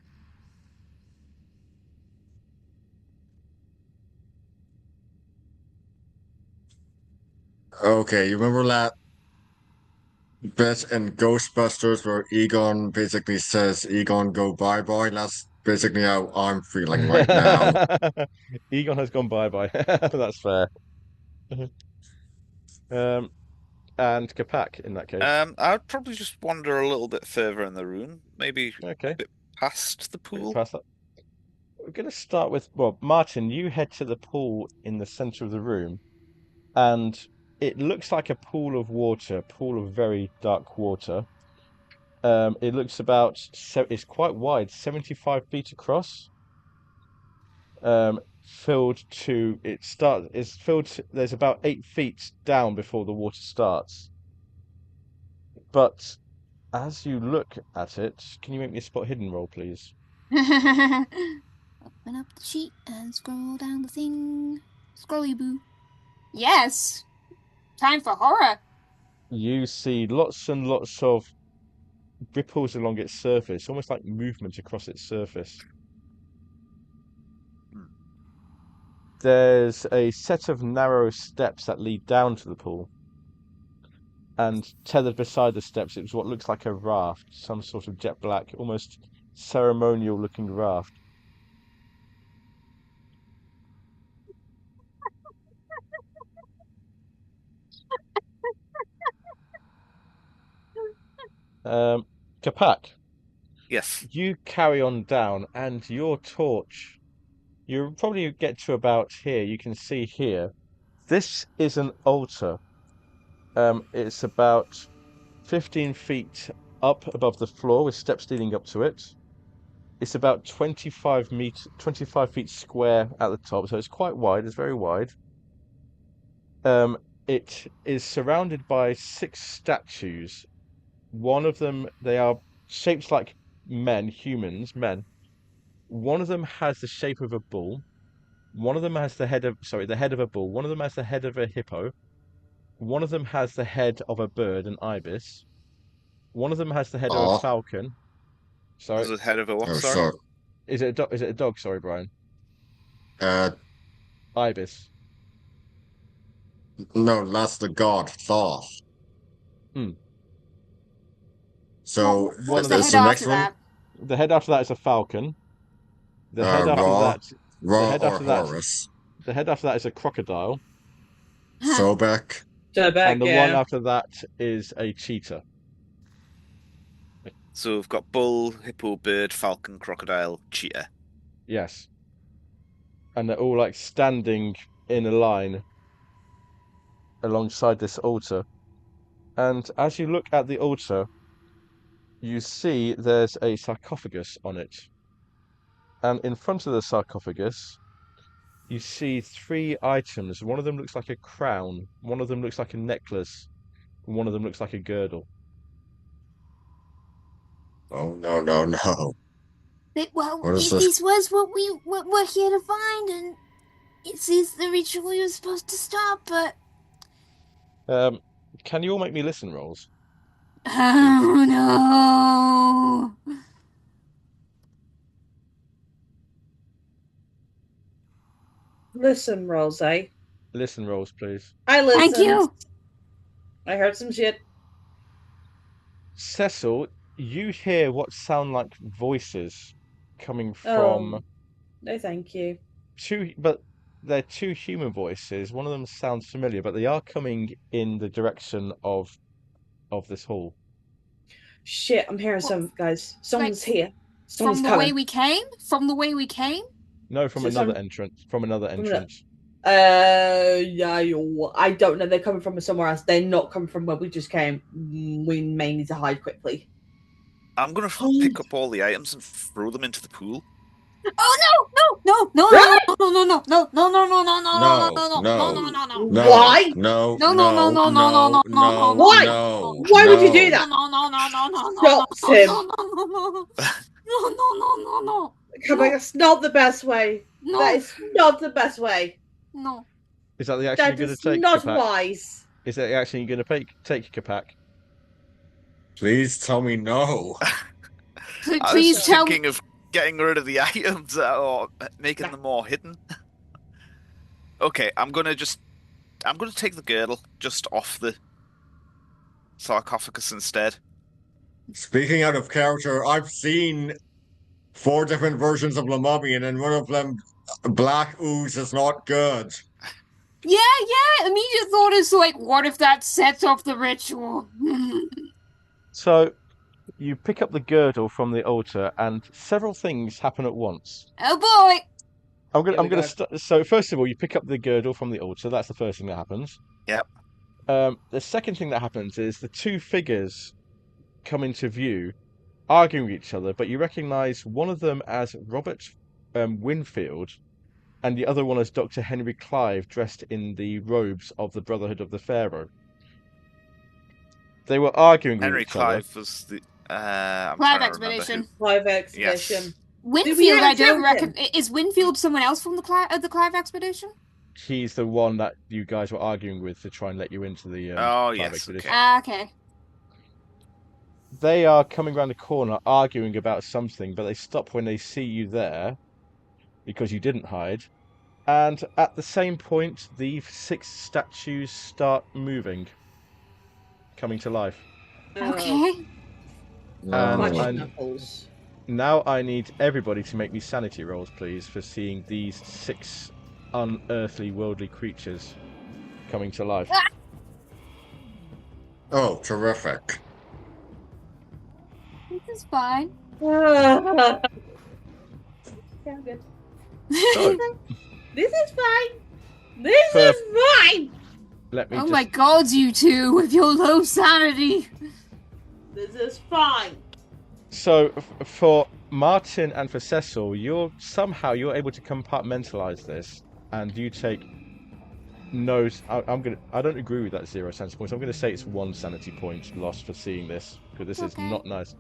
Okay, you remember that bit in Ghostbusters where Egon basically says, Egon, go bye-bye? That's basically how I'm feeling right now. Egon has gone bye-bye. That's fair. And Kapak in that case. I'd probably just wander a little bit further in the room, maybe Okay. a bit past the pool. Past that. We're going to start with, well, Martin, you head to the pool in the center of the room, and it looks like a pool of water, pool of very dark water. It looks it's quite wide, 75 feet across. There's about 8 feet down before the water starts. But as you look at it, can you make me a spot hidden roll, please? Open up the sheet and scroll down the thing. Scrolly boo. Yes! Time for horror! You see lots and lots of ripples along its surface, almost like movement across its surface. There's a set of narrow steps that lead down to the pool. And tethered beside the steps, it was what looks like a raft, some sort of jet black, almost ceremonial looking raft. Kapak, Yes. you carry on down, and your torch, you probably get to about here. You can see here. This is an altar. It's about 15 feet up above the floor with steps leading up to it. It's about 25 feet square at the top, so it's quite wide. It's very wide. It is surrounded by 6 statues. One of them, they are shaped like men. One of them has the shape of a bull. One of them has the head of a bull. One of them has the head of a hippo. One of them has the head of a bird, an ibis. One of them has the head of a Oh, falcon. Sorry, There's a head of a what? oh, Sorry. sorry. is it a dog? Sorry, Brian. Ibis. No, that's the god Thoth. Hmm. So What's the the is head the next after one that? The head after that is a falcon. The head after Ra, that, Ra head or after that, Horus? the head after that is a crocodile, Sobek. Back, and the one after that is a cheetah. So we've got bull, hippo, bird, falcon, crocodile, cheetah. Yes. And they're all like standing in a line alongside this altar. And as you look at the altar, you see there's a sarcophagus on it. And in front of the sarcophagus, you see 3 items. One of them looks like a crown, one of them looks like a necklace, and one of them looks like a girdle. Oh no, no, no. Well, What is this was what we're here to find, and it seems the ritual we were supposed to stop, but... Can you all make me listen rolls? Oh no! Listen, Rose. Listen rolls, please. I listened. Thank you! I heard some shit. Cecil, you hear what sound like voices coming from Oh, no, thank you. but they're 2 human voices. One of them sounds familiar, but they are coming in the direction of this hall. Shit, I'm hearing some guys. Someone's Like, here. Someone's From the coming. way we came? From the way we came? No, from So another some- entrance. From another entrance. Yeah, I don't know. They're coming from somewhere else. They're not coming from where we just came. We may need to hide quickly. I'm going to pick up all the items and throw them into the pool. Oh no! Right? No! Why? No, No, no, no, no, no, no, no, no, no, no, Why? no. Why would you do no. that? No! Stop, Tim. No! Come on, that's not the best way. That is not the best way. No. Is that the action That you're going is to take, not Capac? wise. Is that the action you're going to take, Capac? Please tell me no. I Please was tell me. thinking of getting rid of the items or making them more hidden. Okay, I'm gonna take the girdle just off the sarcophagus instead. Speaking out of character, I've seen 4 different versions of Lamobian, and one of them, black ooze, is not good. Yeah. Immediate thought is like, what if that sets off the ritual? So, you pick up the girdle from the altar, and several things happen at once. Oh boy! I'm gonna so first of all, you pick up the girdle from the altar. That's the first thing that happens. Yep. The second thing that happens is the 2 figures come into view, arguing with each other, but you recognise one of them as Robert Winfield, and the other one as Dr. Henry Clive, dressed in the robes of the Brotherhood of the Pharaoh. They were arguing with Henry each other. Clive was the I'm Clive trying to expedition. Live expedition. Yes. Winfield, I don't have reckon. Is Winfield someone else from the Clive expedition? He's the one that you guys were arguing with to try and let you into the Oh, Clive yes, expedition. okay. Okay. They are coming around the corner arguing about something, but they stop when they see you there because you didn't hide. And at the same point, the 6 statues start moving, coming to life. Okay. Now I need everybody to make me sanity rolls, please, for seeing these 6 unearthly, worldly creatures coming to life. Oh, terrific. This is fine. Yeah, I'm good. So, This is fine. This is fine. let me Oh just... my god, you two, with your low sanity. This is fine. So, for Martin and for Cecil, you're able to compartmentalize this, and you take no. I don't agree with that 0 sanity points. I'm going to say it's 1 sanity point lost for seeing this, because this is not nice.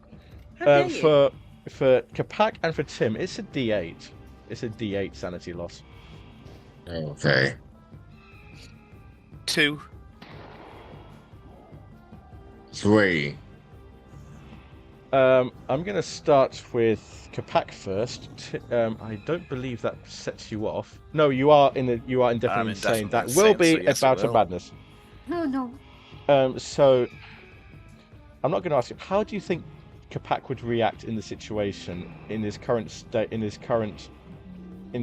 How dare you? For Capac and for Tim, it's a D8. It's a D8 sanity loss. Okay. 2. 3. I'm going to start with Capac first. I don't believe that sets you off. No, you are indefinitely I'm insane. indefinitely That will insane, be so yes, it about a will. madness. Oh no. So I'm not going to ask you. How do you think Capac would react in the situation in his current state,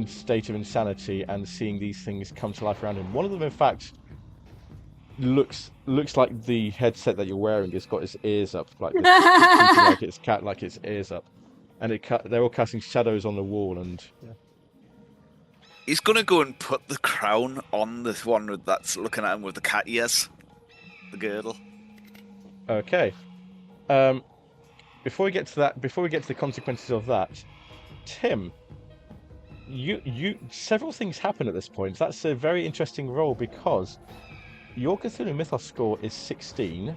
state of insanity, and seeing these things come to life around him? One of them, in fact, looks like the headset that you're wearing has got its ears up, like this, it's keeping like its ears up, and they're all casting shadows on the wall, and yeah. He's going to go and put the crown on the one that's looking at him with the cat ears. The girdle. Okay. Before we get to the consequences of that, Tim, you several things happen at this point. That's a very interesting roll because your Cthulhu Mythos score is 16.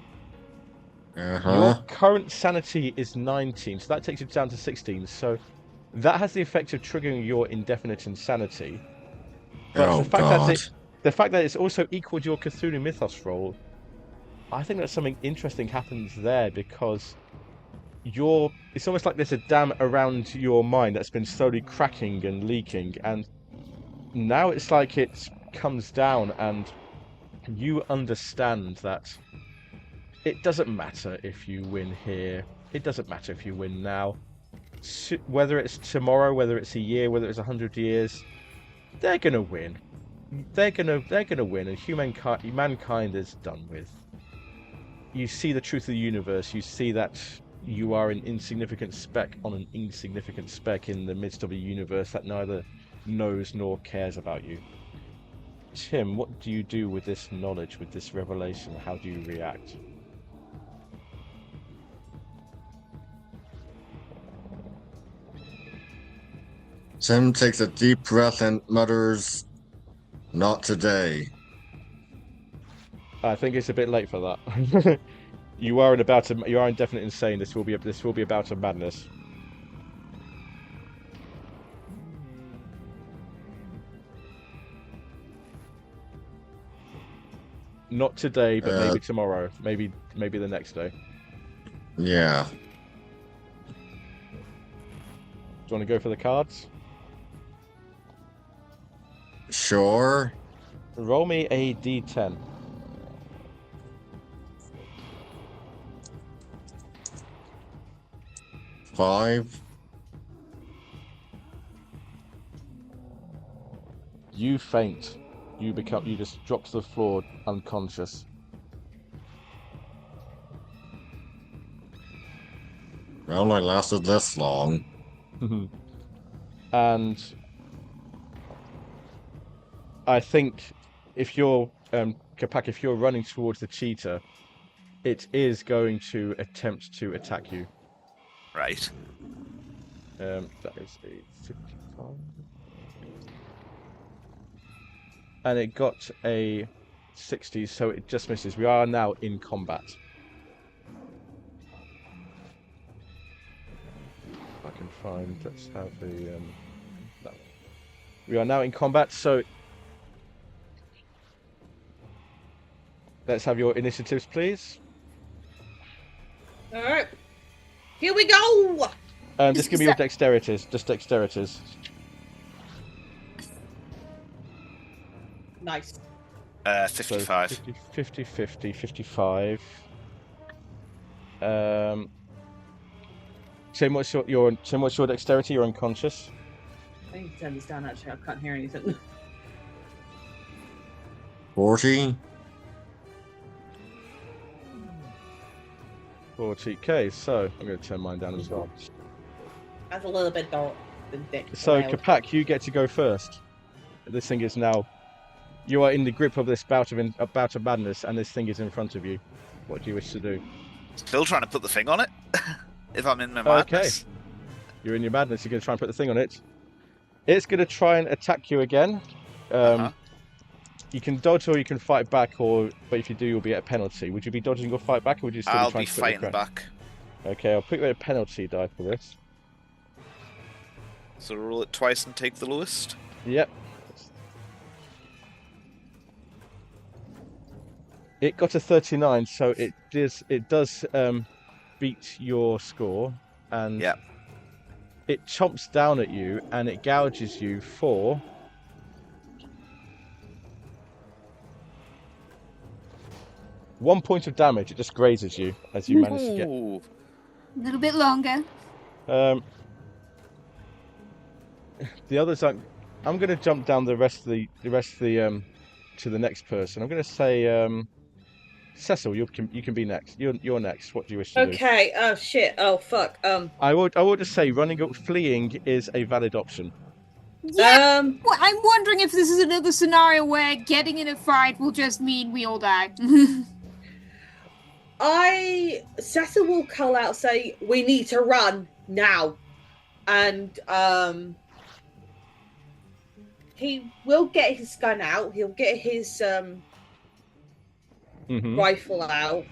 Your current sanity is 19, so that takes you down to 16. So that has the effect of triggering your indefinite insanity. But the fact that it's also equaled your Cthulhu Mythos roll, I think that something interesting happens there because it's almost like there's a dam around your mind that's been slowly cracking and leaking, and now it's like it comes down, and you understand that it doesn't matter if you win here. It doesn't matter if you win now. Whether it's tomorrow, whether it's a year, whether it's 100 years, they're gonna win. They're gonna win, and mankind is done with. You see the truth of the universe. You see that you are an insignificant speck on an insignificant speck in the midst of a universe that neither knows nor cares about you. Tim, what do you do with this knowledge, with this revelation? How do you react? Tim takes a deep breath and mutters, "Not today." I think it's a bit late for that. You are indefinite insane. This will be about a madness. Not today, but maybe tomorrow. Maybe the next day. Yeah. Do you want to go for the cards? Sure. Roll me a d10. Five. You faint. You just drop to the floor unconscious. It only lasted this long. And I think if you're Capac, if you're running towards the cheetah, it is going to attempt to attack you. Right. That is a 55. And it got a 60, so it just misses. We are now in combat. If I can find, let's have a no. We are now in combat, so let's have your initiatives, please. All right. Here we go. Just give me your dexterities. Just dexterities. Nice. 55. So 50, 55. Tim, what's your dexterity? You're unconscious. I need to turn this down. Actually, I can't hear anything. 40. 40k. So I'm going to turn mine down as well. That's a little bit dark. So Capac, you get to go first. This thing is now. You are in the grip of this bout of madness, and this thing is in front of you. What do you wish to do? Still trying to put the thing on it. If I'm in my madness. Okay. You're in your madness. You're going to try and put the thing on it. It's going to try and attack you again. You can dodge or you can fight back, but if you do, you'll be at a penalty. Would you be dodging or fight back, or would you still I'll be trying be to fighting back. Okay, I'll put you at a penalty die for this. So roll it twice and take the lowest. Yep. It got a 39, so it does beat your score, and Yeah. it chomps down at you and it gouges you for 1 point of damage. It just grazes you as you manage to get. Ooh. A little bit longer. The others aren't. I'm going to jump down the rest of the to the next person. I'm going to say Cecil, you can be next. You're next. What do you wish to do? Okay. Oh shit. Oh fuck. I will just say fleeing is a valid option. Yeah. Well, I'm wondering if this is another scenario where getting in a fight will just mean we all die. Cecil will call out, say, "We need to run now," and he will get his gun out. He'll get his rifle out.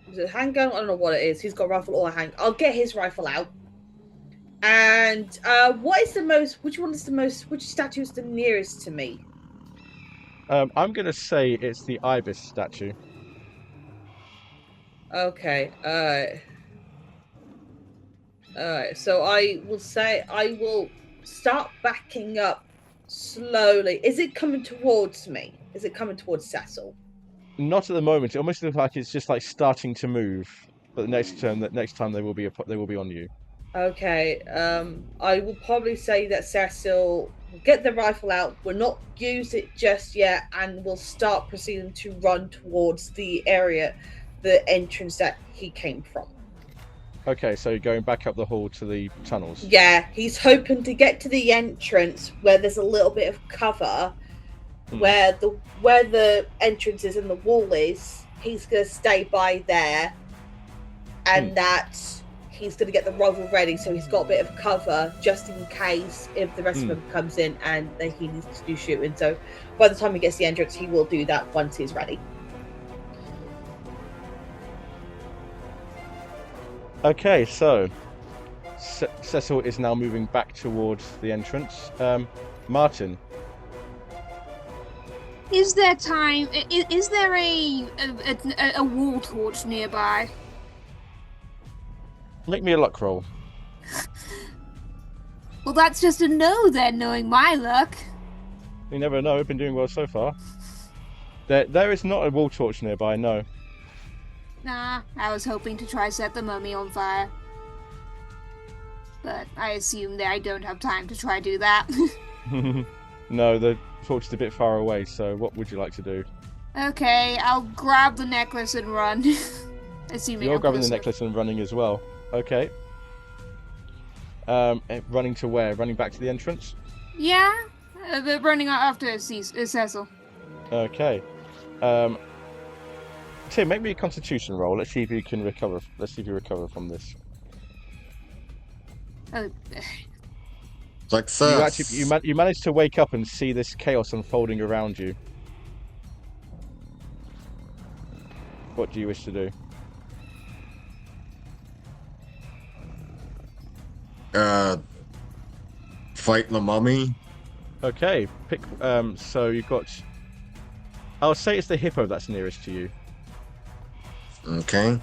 Is it a handgun? I don't know what it is. He's got a rifle or a handgun. I'll get his rifle out. And which statue is the nearest to me? I'm going to say it's the ibis statue. Okay. Alright. So I will say I will start backing up slowly. Is it coming towards me? Is it coming towards Cecil? Not at the moment. It almost looks like it's just like starting to move. But the next time they will be on you. Okay. I will probably say that Cecil will get the rifle out. Will not use it just yet, and will start proceeding to run towards the area, the entrance that he came from. Okay, so you're going back up the hall to the tunnels. Yeah, he's hoping to get to the entrance where there's a little bit of cover, where the entrance is and the wall is. He's gonna stay by there, and that he's gonna get the rifle ready, so he's got a bit of cover just in case if the rest of them comes in and then he needs to do shooting. So by the time he gets to the entrance, he will do that once he's ready. Okay, so Cecil is now moving back towards the entrance. Martin. Is there time? Is there a wall torch nearby? Make me a luck roll. Well, that's just a no then, knowing my luck. You never know. We've been doing well so far. There is not a wall torch nearby. No. Nah, I was hoping to try set the mummy on fire. But I assume that I don't have time to try do that. No, the torch is a bit far away, so what would you like to do? Okay, I'll grab the necklace and run. Assuming You're I'm grabbing the closer. necklace and running as well. Okay. Running to where? Running back to the entrance? Yeah, they're running after Cecil. Okay. Tim, make me a constitution roll. Let's see if you can recover. Let's see if you recover from this. Oh, Success. You managed to wake up and see this chaos unfolding around you. What do you wish to do? Fight the mummy. Okay, pick. So you've got. I'll say it's the hippo that's nearest to you. Okay.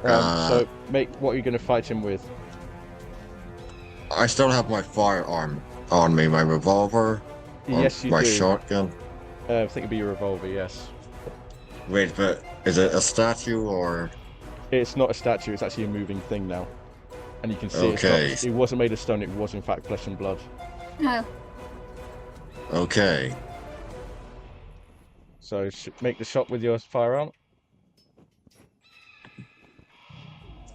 So what are you going to fight him with? I still have my firearm on me, my revolver. Yes, you my do. Shotgun. I think it'd be your revolver. Yes. Wait, but is it a statue or? It's not a statue. It's actually a moving thing now, and you can see Okay. it wasn't made of stone. It was in fact flesh and blood. no. Okay. So make the shot with your firearm.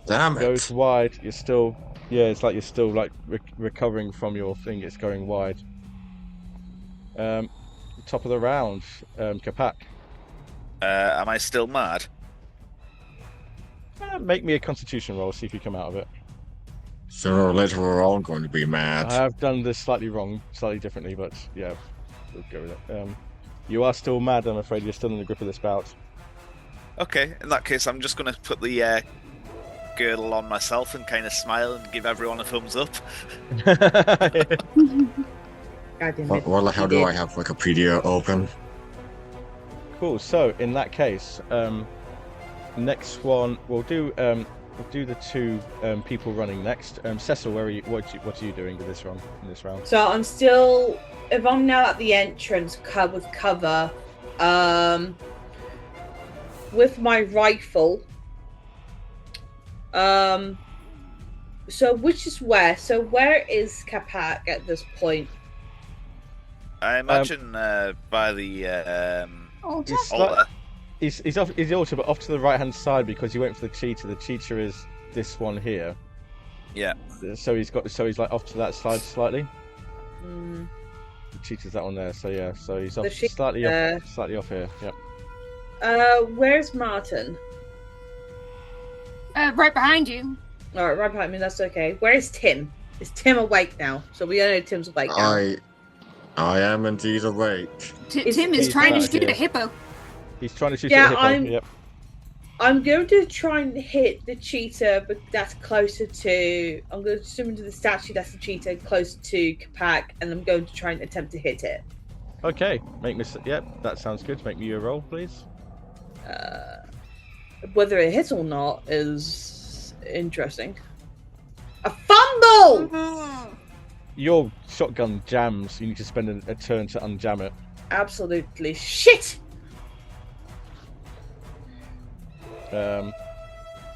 Damn it. Goes wide. You're still. Yeah, it's like you're still like recovering from your thing. It's going wide. Top of the round, Kapak. Am I still mad? Make me a constitution roll, see if you come out of it. Sooner or later, we're all going to be mad. I have done this slightly differently, but yeah, we'll go with it. You are still mad, I'm afraid. You're still in the grip of this bout. Okay, in that case, I'm just going to put the girdle on myself and kind of smile and give everyone a thumbs up. God damn it. What the hell You do did. I have Wikipedia open? Cool. So in that case, next one we'll do the two people running next. Cecil, where are you? What are you doing with this run? In this round? So I'm still. If I'm now at the entrance, with cover, with my rifle. So which is where? So where is Capac at this point? I imagine by the Altar? altar. He's off the altar, but off to the right hand side because he went for the cheetah. The cheetah is this one here. Yeah. So he's like off to that side slightly. Mm. The cheetah's that one there. So yeah. So he's off The cheetah- slightly off here. Yep. Where's Martin? Right behind you. All right, right behind me. That's okay. Where is Tim? Is Tim awake now? So we all know Tim's awake now. I am indeed awake. Tim is he's trying to back shoot here. a hippo. He's trying to shoot Yeah, at the hippo. Yep. I'm going to try and hit the cheetah, but that's closer to. I'm going to zoom into the statue. That's the cheetah, close to Capac, and I'm going to try and attempt to hit it. Okay. Yep. That sounds good. Make me a roll, please. Whether it hits or not is interesting. A fumble! Your shotgun jams. You need to spend a turn to unjam it. Absolutely shit!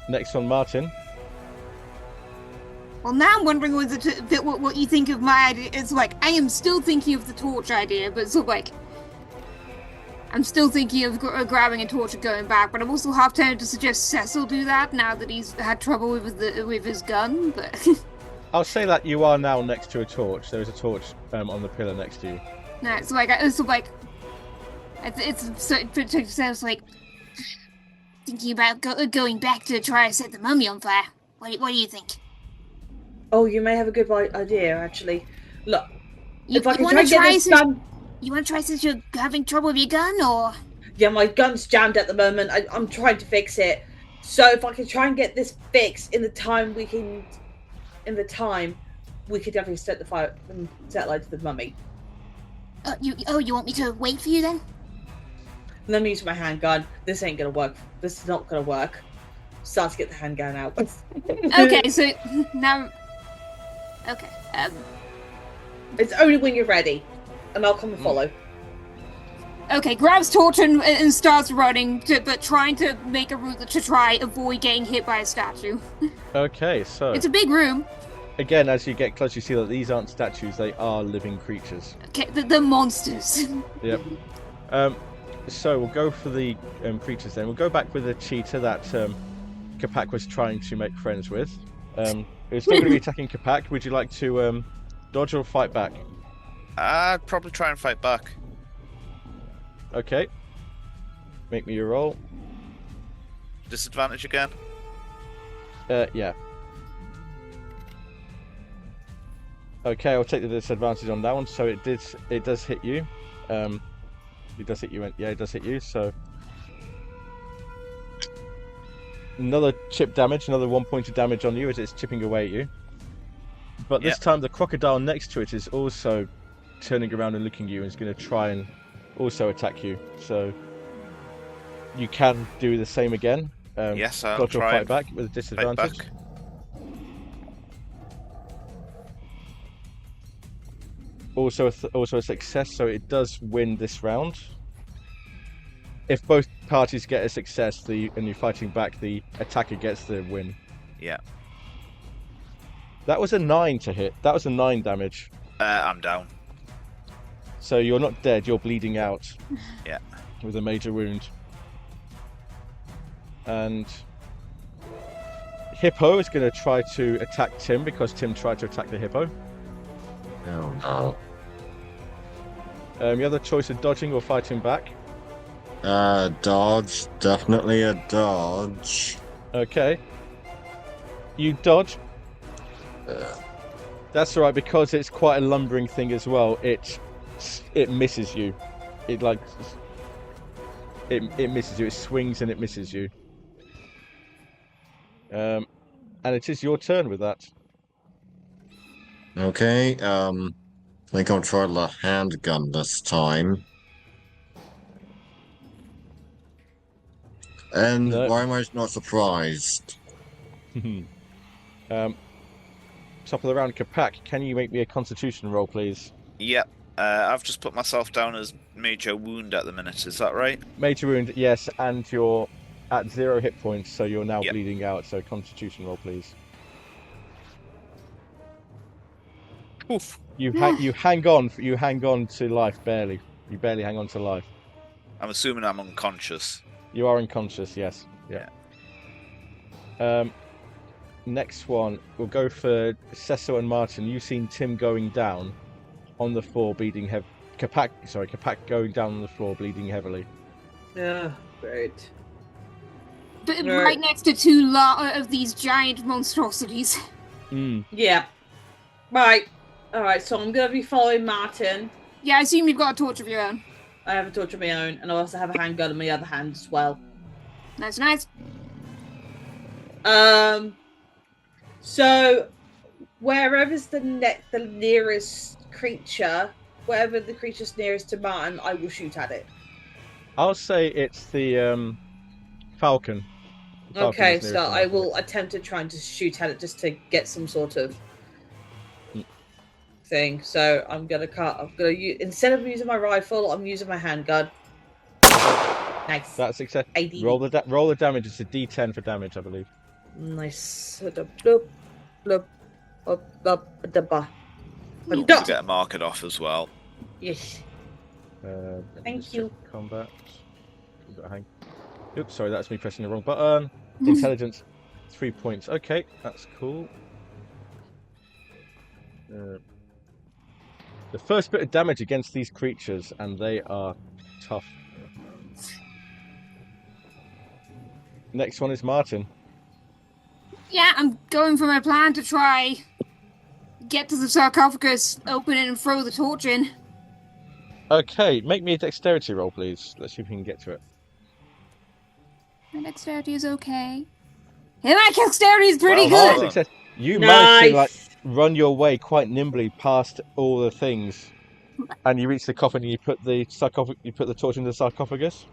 Next one, Martin. Well, now I'm wondering what you think of my idea. It's like, I am still thinking of the torch idea, but sort of like, I'm still thinking of grabbing a torch and going back, but I'm also half tempted to suggest Cecil do that now that he's had trouble with his gun, but... I'll say that you are now next to a torch. There is a torch on the pillar next to you. No, it's like, it's like, thinking about going back to try to set the mummy on fire. What do you think? Oh, you may have a good idea, actually. Look, You if I can want try and to get try this since gun... you want to try since you're having trouble with your gun, or? Yeah, my gun's jammed at the moment. I'm trying to fix it. So if I can try and get this fixed in the time we can... we could definitely set the fire and set light to the mummy. You want me to wait for you then? Let me use my handgun. This ain't gonna work. This is not gonna work. Start to get the handgun out. Okay, so now... Okay, It's only when you're ready. And I'll come and follow. Okay, grabs torch and starts running, but trying to make a route to try avoid getting hit by a statue. Okay, so It's a big room. again, as you get close, you see that these aren't statues; they are living creatures. Okay, the monsters. Yep. So we'll go for the creatures then. We'll go back with the cheetah that Capac was trying to make friends with. It's still going to be attacking Capac. Would you like to dodge or fight back? I'd probably try and fight back. Okay. Make me your roll. Disadvantage again? Yeah. Okay, I'll take the disadvantage on that one. So it does hit you. It does hit you. Yeah, it does hit you. So another chip damage, another 1 point of damage on you as it's chipping away at you. But this time the crocodile next to it is also turning around and looking at you and is going to try and also attack you. So you can do the same again. Yes, I'll dodge or try fight and back with a fight disadvantage. back. Also a success, so it does win this round. If both parties get a success, and you're fighting back, the attacker gets the win. Yeah. That was a 9 to hit. That was a 9 damage. I'm down. So you're not dead, you're bleeding out. Yeah. With a major wound. And Hippo is going to try to attack Tim because Tim tried to attack the Hippo. Oh no. You have the choice of dodging or fighting back. Dodge. Definitely a dodge. Okay. You dodge. That's alright because it's quite a lumbering thing as well. It misses you. It misses you. It swings and it misses you. And it is your turn with that. Okay. think I'll try the handgun this time. And No. why am I not surprised? Top of the round, Capac, can you make me a constitution roll, please? Yep. I've just put myself down as major wound at the minute. Is that right? Major wound, yes, and you're at 0 hit points, so you're now Yep. bleeding out, so constitution roll, please. Oof. You hang on to life, barely. You barely hang on to life. I'm assuming I'm unconscious. You are unconscious, yes. Yeah. Next one, we'll go for Cecil and Martin. You've seen Tim going down on the floor, bleeding heavily. Capac going down on the floor, bleeding heavily. Yeah, great. But Right. right next to two of these giant monstrosities. Yeah. Right. Alright, so I'm going to be following Martin. Yeah, I assume you've got a torch of your own. I have a torch of my own, and I also have a handgun in my other hand as well. Nice. So, wherever's the nearest creature, wherever the creature's nearest to Martin, I will shoot at it. I'll say it's the falcon. The falcon Okay, is nearest so to I Martin. will attempt to try and just shoot at it just to get some sort of thing. So I'm gonna instead of using my rifle, I'm using my handgun. Nice. That's success. 80. Roll the damage. It's a D10 for damage, I believe. Nice. Bloop, bloop, up, the bar. Don't forget to mark it off as well. Yes. Let me Thank just you. check Combat. Oops, sorry, that's me pressing the wrong button. Intelligence, 3 points. Okay, that's cool. The first bit of damage against these creatures, and they are tough. Next one is Martin. Yeah, I'm going for my plan to try get to the sarcophagus, open it, and throw the torch in. Okay, make me a dexterity roll, please. Let's see if we can get to it. My dexterity is okay. Yeah, my dexterity is pretty Well, good. Success. You Nice. managed to run your way quite nimbly past all the things, and you reach the coffin. And you put the torch into the sarcophagus.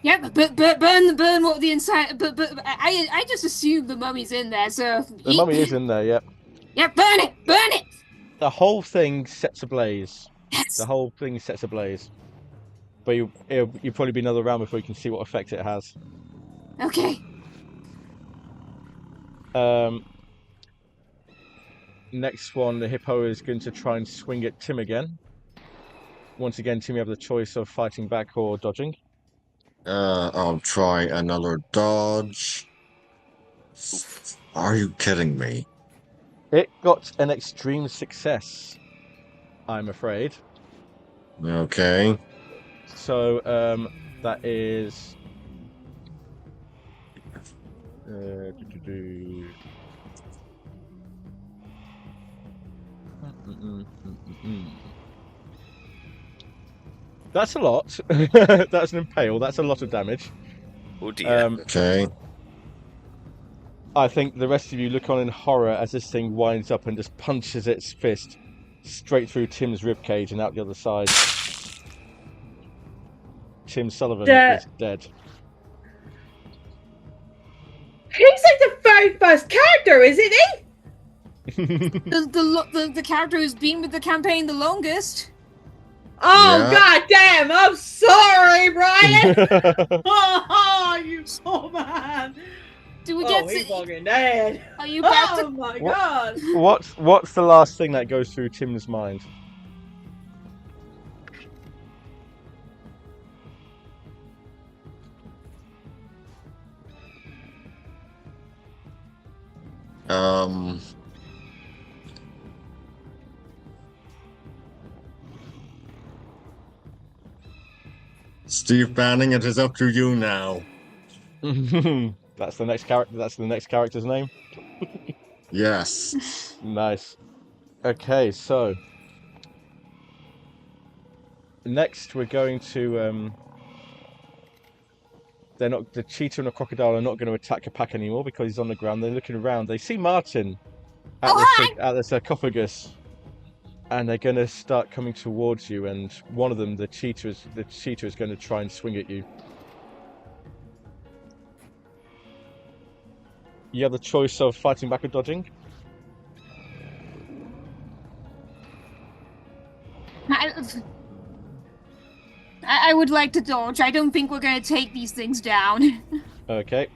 Yeah, but burn what the inside. But I just assume the mummy's in there. So The mummy is in there. Yep. Yeah, burn it. The whole thing sets ablaze. Yes. The whole thing sets ablaze. But you'll probably be another round before you can see what effect it has. Okay. Next one, the hippo is going to try and swing at Tim again. Once again, Tim, you have the choice of fighting back or dodging. I'll try another dodge. Are you kidding me? It got an extreme success, I'm afraid. Okay. So that is that's a lot. That's an impale. That's a lot of damage. Oh dear. Okay. I think the rest of you look on in horror as this thing winds up and just punches its fist straight through Tim's ribcage and out the other side. Tim Sullivan is dead. He's like the very first character, isn't he? The character who's been with the campaign the longest. Oh, Yeah. god damn! I'm sorry, Brian! Oh, you poor man! Do we Oh, get he's to... fucking dead! Are you about Oh to... my What? god! What's the last thing that goes through Tim's mind? Steve Banning, it is up to you now. That's the next character. That's the next character's name. Yes. Nice. Okay, so next we're going to the cheetah and the crocodile are not going to attack a pack anymore because he's on the ground. They're looking around. They see Martin at the sarcophagus. and they're going to start coming towards you. And one of them, the cheetah, is going to try and swing at you. You have the choice of fighting back or dodging. I would like to dodge. I don't think we're going to take these things down. Okay.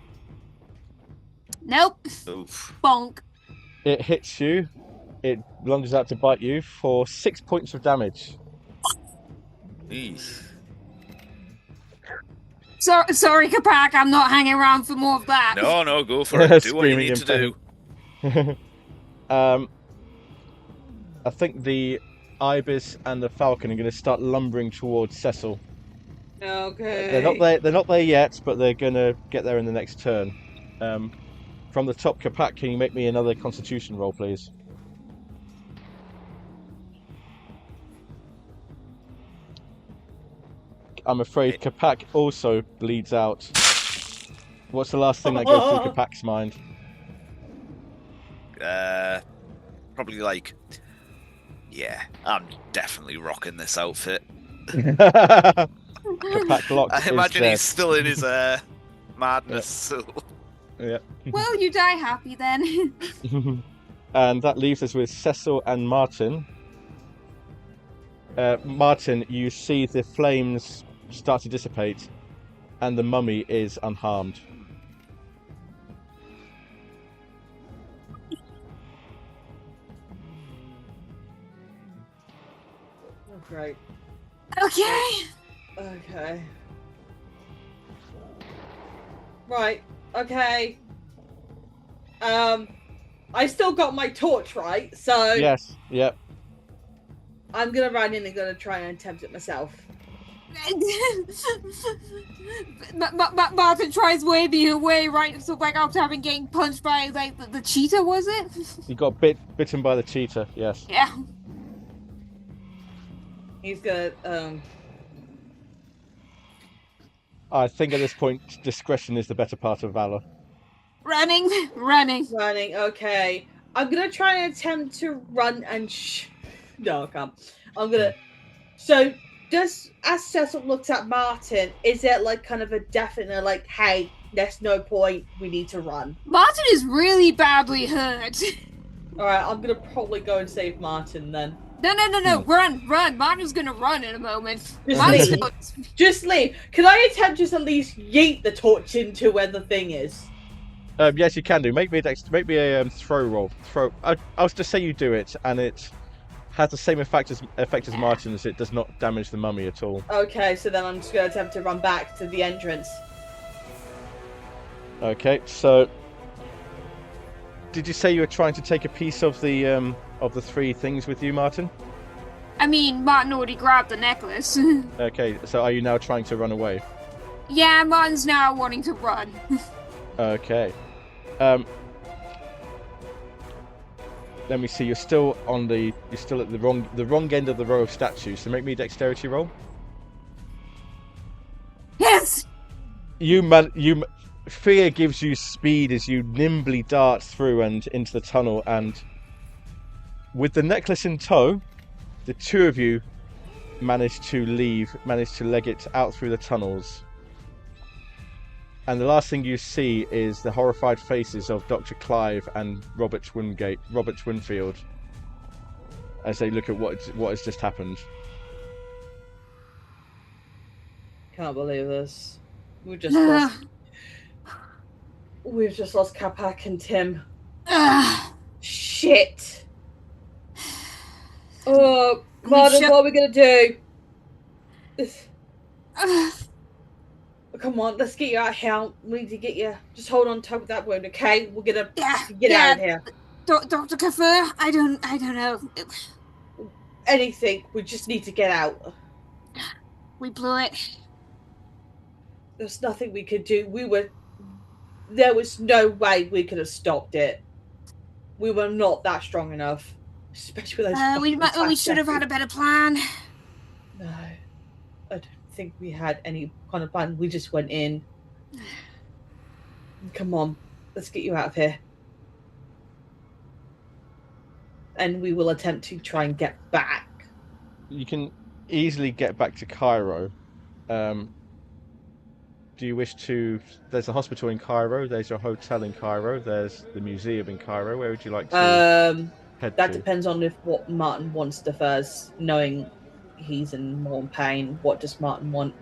Nope. Oof. Bonk. It hits you. It lunges out to bite you for 6 points of damage. Eesh. Sorry, Capac, I'm not hanging around for more of that. No, go for it. Do what you need to do. I think the ibis and the falcon are going to start lumbering towards Cecil. Okay. They're not there yet, but they're going to get there in the next turn. From the top, Capac, can you make me another Constitution roll, please? I'm afraid Capac also bleeds out. What's the last thing that goes through Capac's mind? Probably like, yeah, I'm definitely rocking this outfit. Capac locked. I imagine he's still in his madness. So. Yeah. Well, you die happy then. And that leaves us with Cecil and Martin. Martin, you see the flames start to dissipate, and the mummy is unharmed. Oh, great. Okay. Okay. Right. Okay. I still got my torch, right? So Yes. Yep. I'm gonna run in and gonna try and attempt it myself. Martin tries waving you away, right? So, like, after having getting punched by, like, the cheetah, was it? You got bitten by the cheetah. Yes. Yeah. He's gonna I think at this point, discretion is the better part of valor. Running. Okay. I'm gonna try and attempt to run and no, I can't. I'm gonna. So, as Cecil looks at Martin, is it like kind of a definite like, hey, there's no point, we need to run? Martin is really badly hurt. Alright, I'm gonna probably go and save Martin then. No, run. Martin's gonna run in a moment. Just leave. Can I attempt just at least yeet the torch into where the thing is? Yes, you can do. Make me a throw roll. I'll just say you do it, and it has the same effect as Martin's. It does not damage the mummy at all. Okay, so then I'm just going to attempt to run back to the entrance. Okay, so did you say you were trying to take a piece of the three things with you, Martin? I mean, Martin already grabbed the necklace. Okay, so are you now trying to run away? Yeah, Martin's now wanting to run. Okay. Let me see. You're still at the wrong end of the row of statues. So make me a dexterity roll. Yes. Fear gives you speed as you nimbly dart through and into the tunnel, and with the necklace in tow, the two of you manage to leg it out through the tunnels. And the last thing you see is the horrified faces of Dr. Clive and Robert Winfield as they look at what has just happened. Can't believe this. We've just lost Capac and Tim. Shit. Oh, Martin, what are we gonna do? Come on, let's get you out of here. We need to get you. Just hold on top of that wound, okay? We're gonna get out of here. Dr. Kafir, I don't know. Anything. We just need to get out. We blew it. There's nothing we could do. There was no way we could have stopped it. We were not that strong enough. Especially with those we should have had a better plan. No. I don't think we had any kind of plan. We just went in. Come on. Let's get you out of here. and we will attempt to try and get back. You can easily get back to Cairo. Do you wish to? There's a hospital in Cairo. There's your hotel in Cairo. There's the museum in Cairo. Where would you like to head That to? depends on what Martin wants to first. Knowing he's in more pain, what does Martin want?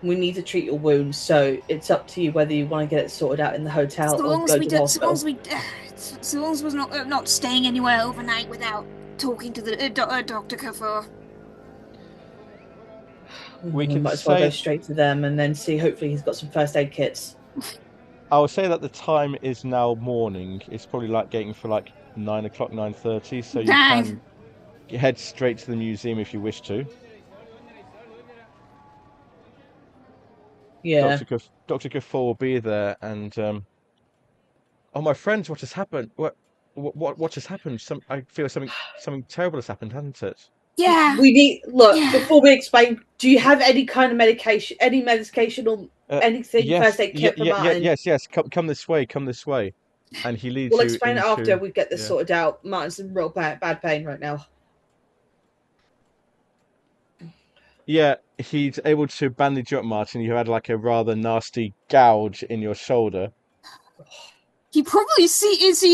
We need to treat your wounds, so it's up to you whether you want to get it sorted out in the hotel or go to the hospital. So long as we're not staying anywhere overnight without talking to the Dr. Kafur. We can might as well go straight to them and then see. Hopefully, he's got some first aid kits. I would say that the time is now morning. It's probably like getting for like 9 o'clock, 9:30. So you can head straight to the museum if you wish to. Yeah. Dr. Kafur will be there, and oh, my friends, what has happened? What has happened? I feel something terrible has happened, hasn't it? Yeah. We need before we explain. Do you have any kind of medication, or anything? Yes, first aid kit for Martin? yes. Come this way. Come this way. And he leads you. We'll explain it after we get this sorted out. Martin's in real bad pain right now. Yeah, he's able to bandage you up, Martin. You had like a rather nasty gouge in your shoulder. He probably sees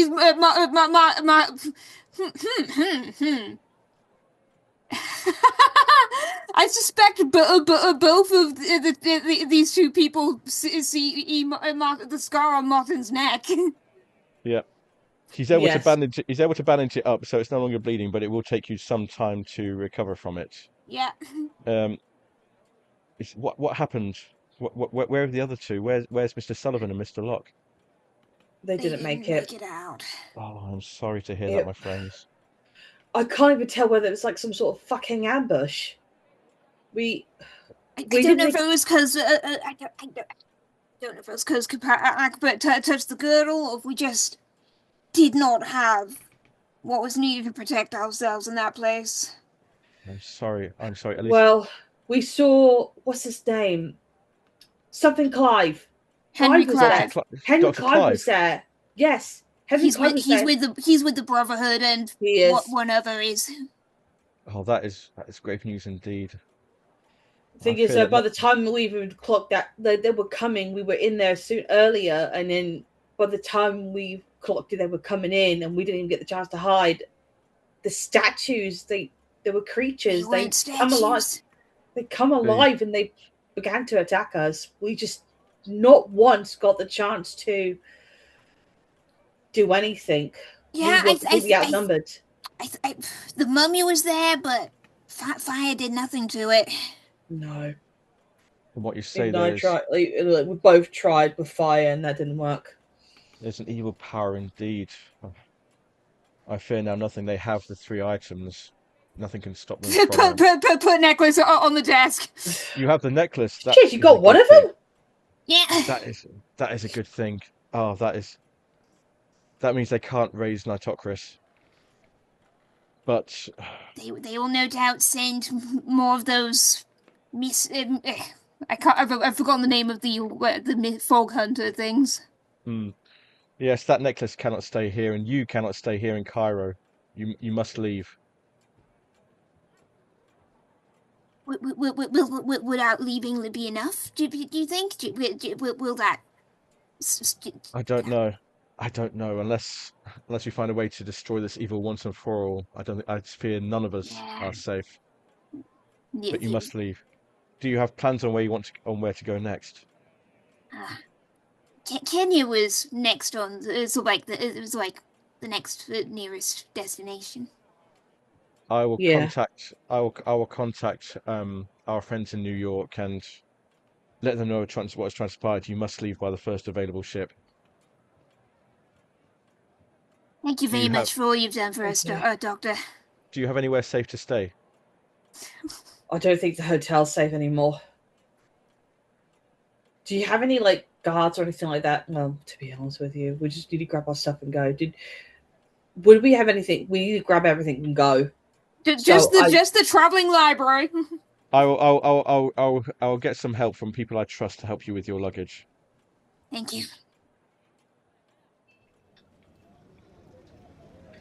I suspect both of these two people see the scar on Martin's neck. Yeah, he's able to bandage. He's able to bandage it up, so it's no longer bleeding, but it will take you some time to recover from it. Yeah. What happened? Where are the other two? Where's Mr. Sullivan and Mr. Locke? They didn't make it out. Oh, I'm sorry to hear that, my friends. I can't even tell whether it's like some sort of fucking ambush. I don't know if it was because I don't know if it was because Akbert touched the girdle, or if we just did not have what was needed to protect ourselves in that place. I'm sorry. At least... Well, we saw what's his name? Something Clive. Henry Clive. Henry Clive was there. Yes. He's with the Brotherhood, and what one other is. Oh, that is great news indeed. The thing is, by the time we even clocked that they were coming, we were in there earlier, and then by the time we clocked it, they were coming in, and we didn't even get the chance to hide. The statues, they were creatures. They come alive. They come alive, and they began to attack us. We just not once got the chance to do anything. Yeah, we were completely outnumbered. The mummy was there, but fire did nothing to it. No. From what you say, we both tried with fire, and that didn't work. There's an evil power indeed. I fear now nothing. They have the 3 items. Nothing can stop them. Put necklace on the desk. You have the necklace. Shit, you got one of them? Yeah. That is a good thing. Oh, that means they can't raise Nitocris. But they will no doubt send more of those I've forgotten the name of the fog hunter things. Yes, that necklace cannot stay here, and you cannot stay here in Cairo. You must leave. Without leaving be enough? Do you think? Will that? I don't know. Unless we find a way to destroy this evil once and for all. I fear none of us are safe. But you must leave. Do you have plans on where to go next? Kenya was next on. It was like the next nearest destination. I will contact our friends in New York and let them know what has transpired. You must leave by the first available ship. Thank you very much for all you've done for us, Doctor. Do you have anywhere safe to stay? I don't think the hotel's safe anymore. Do you have any guards or anything like that? Well, to be honest with you, we just need to grab our stuff and go. Would we have anything? We need to grab everything and go. Just the traveling library. I'll get some help from people I trust to help you with your luggage. Thank you.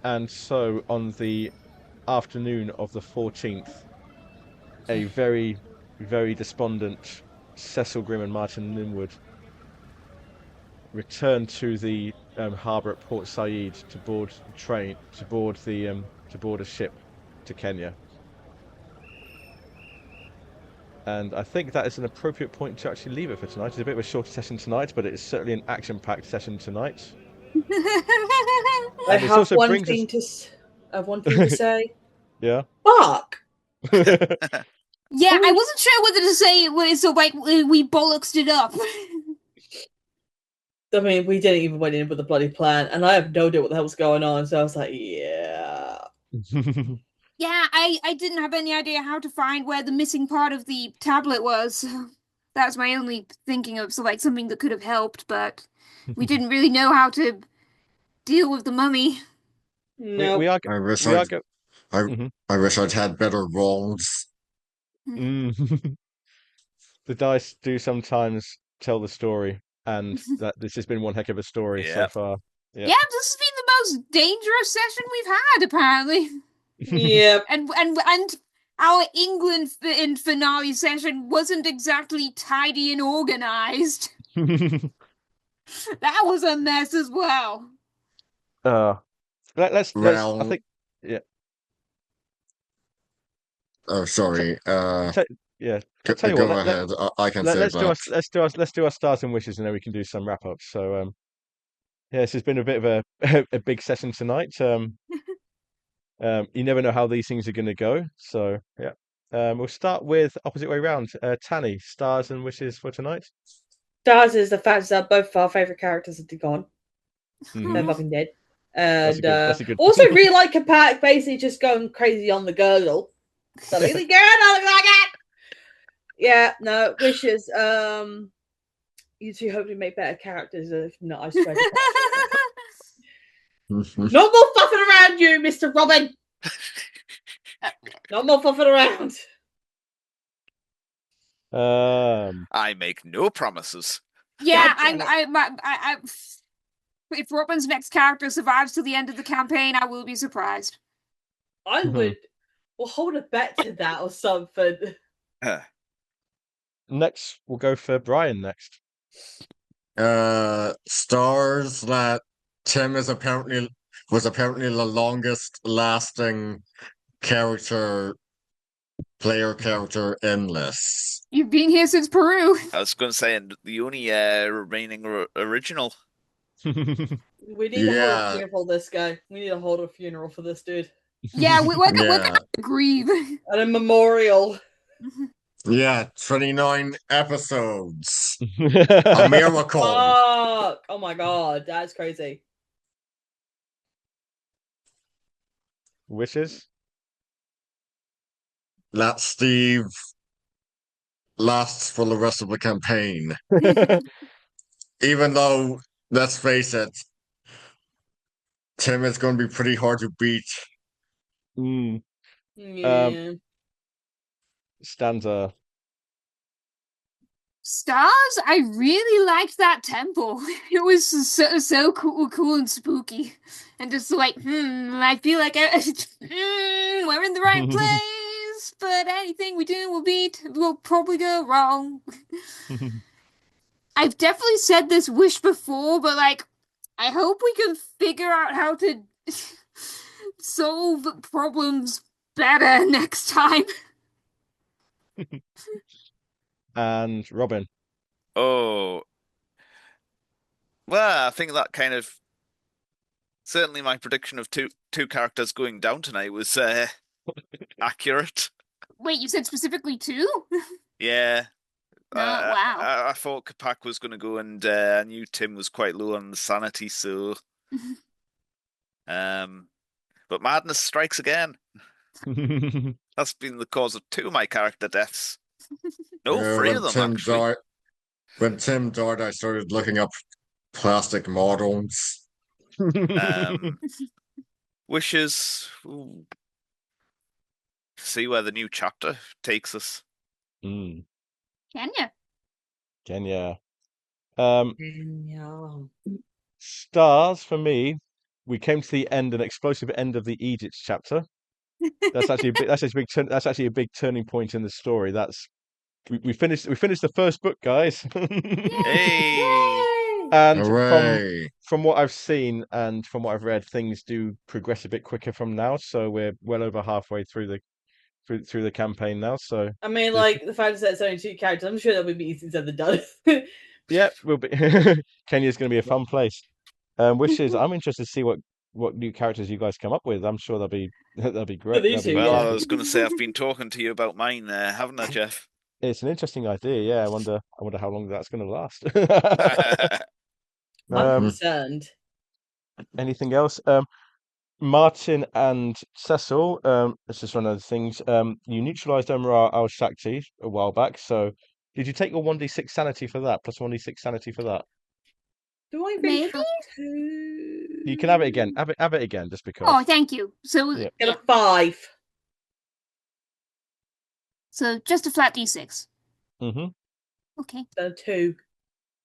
And so on the afternoon of the 14th, a very, very despondent Cecil Grimm and Martin Linwood returned to the harbour at Port Said to board a ship to Kenya. And I think that is an appropriate point to actually leave it for tonight. It's a bit of a shorter session tonight, but it's certainly an action-packed session tonight. I And this have also one brings thing us... I have one thing to say. Yeah. Fuck. Yeah, I wasn't sure whether to say it, so like we bollocks it up. I mean, we didn't even went in with a bloody plan, and I have no idea what the hell was going on. So I was like, yeah. Yeah, I didn't have any idea how to find where the missing part of the tablet was. That was my only thinking of, so like something that could have helped, but we didn't really know how to deal with the mummy. No. We are I wish we are I'd, go I, Mhm. I wish I'd had better rolls. The dice do sometimes tell the story, and that this has been one heck of a story so Yep. far. Yeah. Yeah, this has been the most dangerous session we've had, apparently. Yep. And our England in finale session wasn't exactly tidy and organized. That was a mess as well. Let's Well, I think yeah. oh, sorry. Yeah. I'll tell you Go what, ahead. I can say let's do that. let's do our stars and wishes, and then we can do some wrap ups. So yeah, this has been a bit of a big session tonight. You never know how these things are going to go. So yeah, we'll start with opposite way round. Tanny, stars and wishes for tonight. Stars is the fact that both of our favourite characters are gone. Mhm. They're fucking dead. That's And a good. also really like Kapak basically just going crazy on the girdle. The lily girdle, look like it! Yeah, no, wishes. You two hopefully make better characters. If not, I swear to God. No more fuffing around, you, Mr. Robin. No more fuffing around. I make no promises. Yeah, God damn it. if Robin's next character survives to the end of the campaign, I will be surprised. I would. We'll hold a bet to that or something. Next, we'll go for Brian next. Stars that Tim was apparently the longest lasting player character in this. You've been here since Peru. I was going to say, and the only remaining original. We need to hold a funeral for this guy. We need to hold a funeral for this dude. Yeah, we're gonna grieve. And a memorial. Yeah, 29 episodes. A miracle. Fuck. Oh my god, that's crazy. Wishes? That Steve lasts for the rest of the campaign. Even though, let's face it, Tim is going to be pretty hard to beat. Yeah. Stanza. Stars, I really liked that temple. It was so cool and spooky, and just like, I feel like we're in the right place. But anything we do will probably go wrong. I've definitely said this wish before, but like, I hope we can figure out how to solve problems better next time. And Robin. Oh, well, I think that kind of certainly my prediction of two characters going down tonight was accurate. Wait, you said specifically two? Yeah. Wow. I thought Kapak was going to go, and I knew Tim was quite low on sanity, so. But madness strikes again. That's been the cause of two of my character deaths. No, three of them actually. When Tim died, I started looking up plastic models. Wishes. Ooh. See where the new chapter takes us. Kenya. Stars for me we came to the end, an explosive end of the Egypt chapter. That's actually a big. That's actually a big turning point in the story. We finished the first book, guys. Hey. And Hooray! from what I've seen and from what I've read, things do progress a bit quicker from now. So we're well over halfway through the campaign now. So I mean, like the fact that it's only 2 characters, I'm sure that'll be easier said than done. yeah, we'll be. Kenya's going to be a fun place. Wishes. I'm interested to see what new characters you guys come up with. I'm sure that'll be great. these two, Well, yeah. I was going to say I've been talking to you about mine, haven't I, Jeff? It's an interesting idea. Yeah, I wonder how long that's going to last. I'm concerned. Anything else? Martin and Cecil, it's just one of the things. You neutralized Omar Al Shakti a while back, so did you take your 1d6 sanity for that? Plus 1d6 sanity for that? Do I really Maybe? have to? You can have it again. Have it again, just because. Oh, thank you. So, Yeah. Get a 5. So just a flat d6. Mm-hmm. Okay. So 2.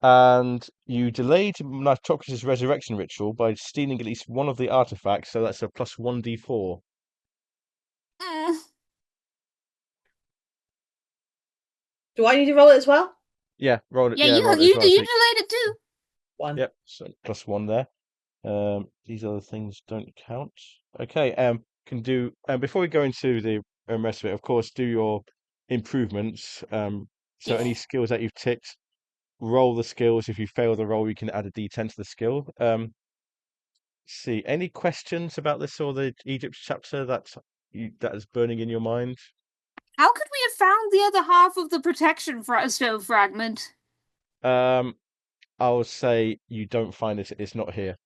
And you delayed Nitocris' resurrection ritual by stealing at least one of the artifacts, so that's a plus 1d4. Do I need to roll it as well? Yeah, roll it. Yeah, Yeah, you roll it as you well. you So delayed it too. 1. yep, so plus 1 there. These other things don't count. Okay, can do. Before we go into the rest of it, of course, do your improvements. So any skills that you've ticked, roll the skills. If you fail the roll, you can add a d10 to the skill. See, any questions about this or the Egypt chapter that is burning in your mind? How could we have found the other half of the protection stone fragment? I'll say you don't find it. It's not here.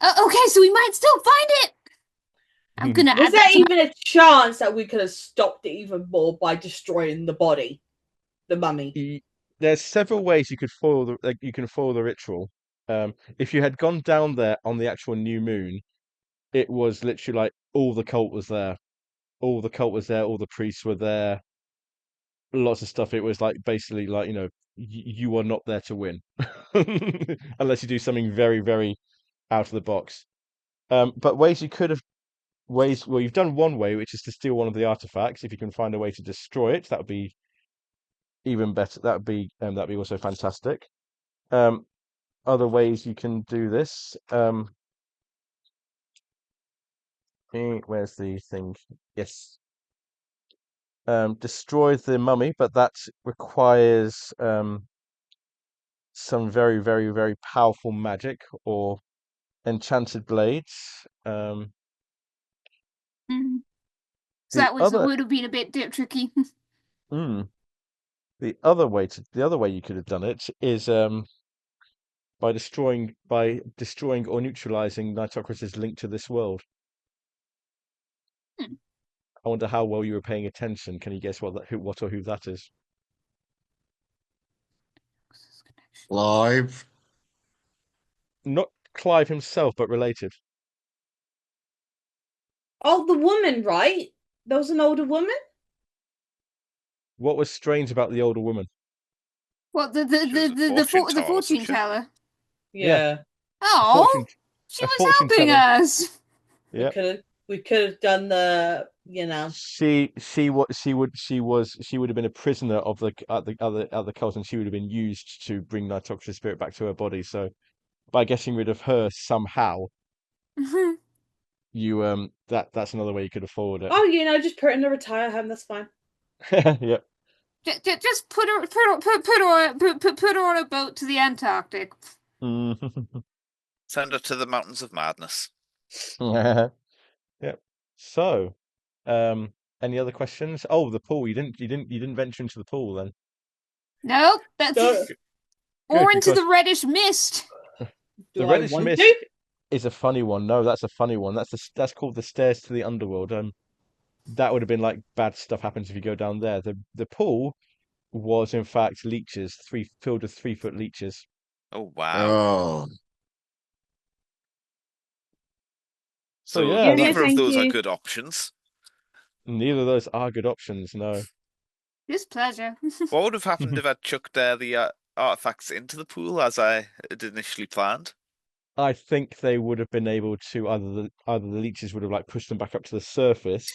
Okay, so we might still find it. I'm gonna Was add there that to even a chance that we could have stopped it even more by destroying the body, the mummy? There's several ways you could foil the ritual. If you had gone down there on the actual new moon, it was literally like all the cult was there. All the cult was there, all the priests were there, lots of stuff. It was like basically like, you are not there to win. Unless you do something very, very out of the box. But ways you could have well, you've done one way, which is to steal one of the artifacts. If you can find a way to destroy it, that would be even better. That'd be also fantastic. Other ways you can do this. Where's the thing? Yes. Destroy the mummy, but that requires some very, very, very powerful magic or enchanted blades. So The other would have been a bit tricky. the other way you could have done it is by destroying or neutralizing Nitocris' link to this world. I wonder how well you were paying attention. Can you guess what or who that is? Live. Not Clive himself, but related. Oh, the woman, right? There was an older woman? What was strange about the older woman? What She was a fortune teller, fortune wasn't she? teller? Yeah. Oh, fortune- she a was fortune helping teller. us. Yeah. We could have done the, She would have been a prisoner of the other cult, and she would have been used to bring Nitocris' spirit back to her body. So by getting rid of her somehow, that's another way you could have foiled it. Oh, just put her in a retire home. That's fine. Yep. Just put her on a boat to the Antarctic. Send her to the mountains of madness. Yep. So, any other questions? Oh, the pool. You didn't venture into the pool then. Nope, that's Good, or into because the reddish mist. the Do reddish I want mist to? is a funny one. No, that's a funny one. That's called the stairs to the underworld. That would have been like bad stuff happens if you go down there. The pool was in fact leeches, filled with 3-foot leeches. Oh wow! Oh. So So yeah, neither of thank those are you. good options. neither of those are good options. No. Just pleasure. What would have happened if I chucked the artifacts into the pool as I had initially planned? I think they would have been able to either the leeches would have like pushed them back up to the surface,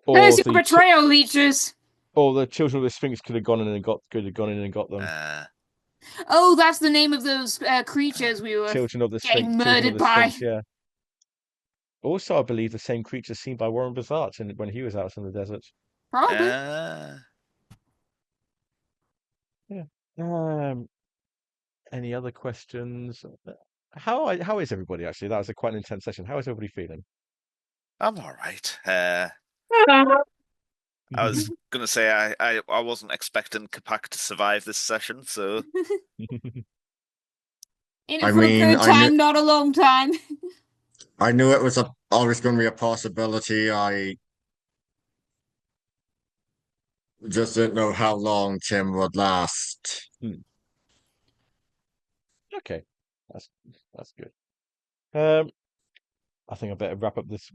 or There's your the betrayal, leeches. or the children of the Sphinx could have gone in and got them. Oh, that's the name of those creatures we were Children of the getting Sphinx. Children of murdered the by. Sphinx, yeah. Also, I believe the same creature seen by Warren Bezzart when he was out in the desert. Probably. Yeah. Any other questions? How is everybody actually? That was quite an intense session. How is everybody feeling? I'm all right. I was gonna say I wasn't expecting Capac to survive this session, so In it for a good time, not a long time. I knew it was always going to be a possibility. I just didn't know how long Tim would last. Okay, that's good. I think I better wrap up this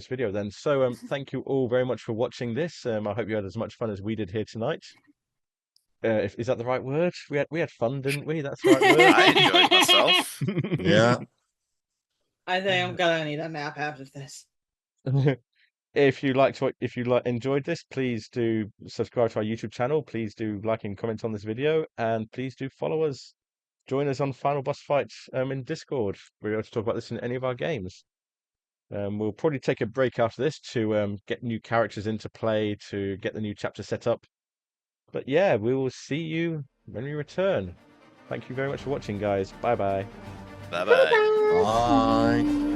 video then. So thank you all very much for watching this. I hope you had as much fun as we did here tonight. Is that the right word? We had fun, didn't we? That's the right word. I enjoyed myself. Yeah. I think I'm gonna need a nap after this. If you enjoyed this, please do subscribe to our YouTube channel. Please do like and comment on this video, and please do follow us. Join us on Final Boss Fights in Discord. We're able to talk about this in any of our games. We'll probably take a break after this to get new characters into play, to get the new chapter set up. But yeah, we will see you when we return. Thank you very much for watching, guys. Bye-bye. Bye-bye. Bye.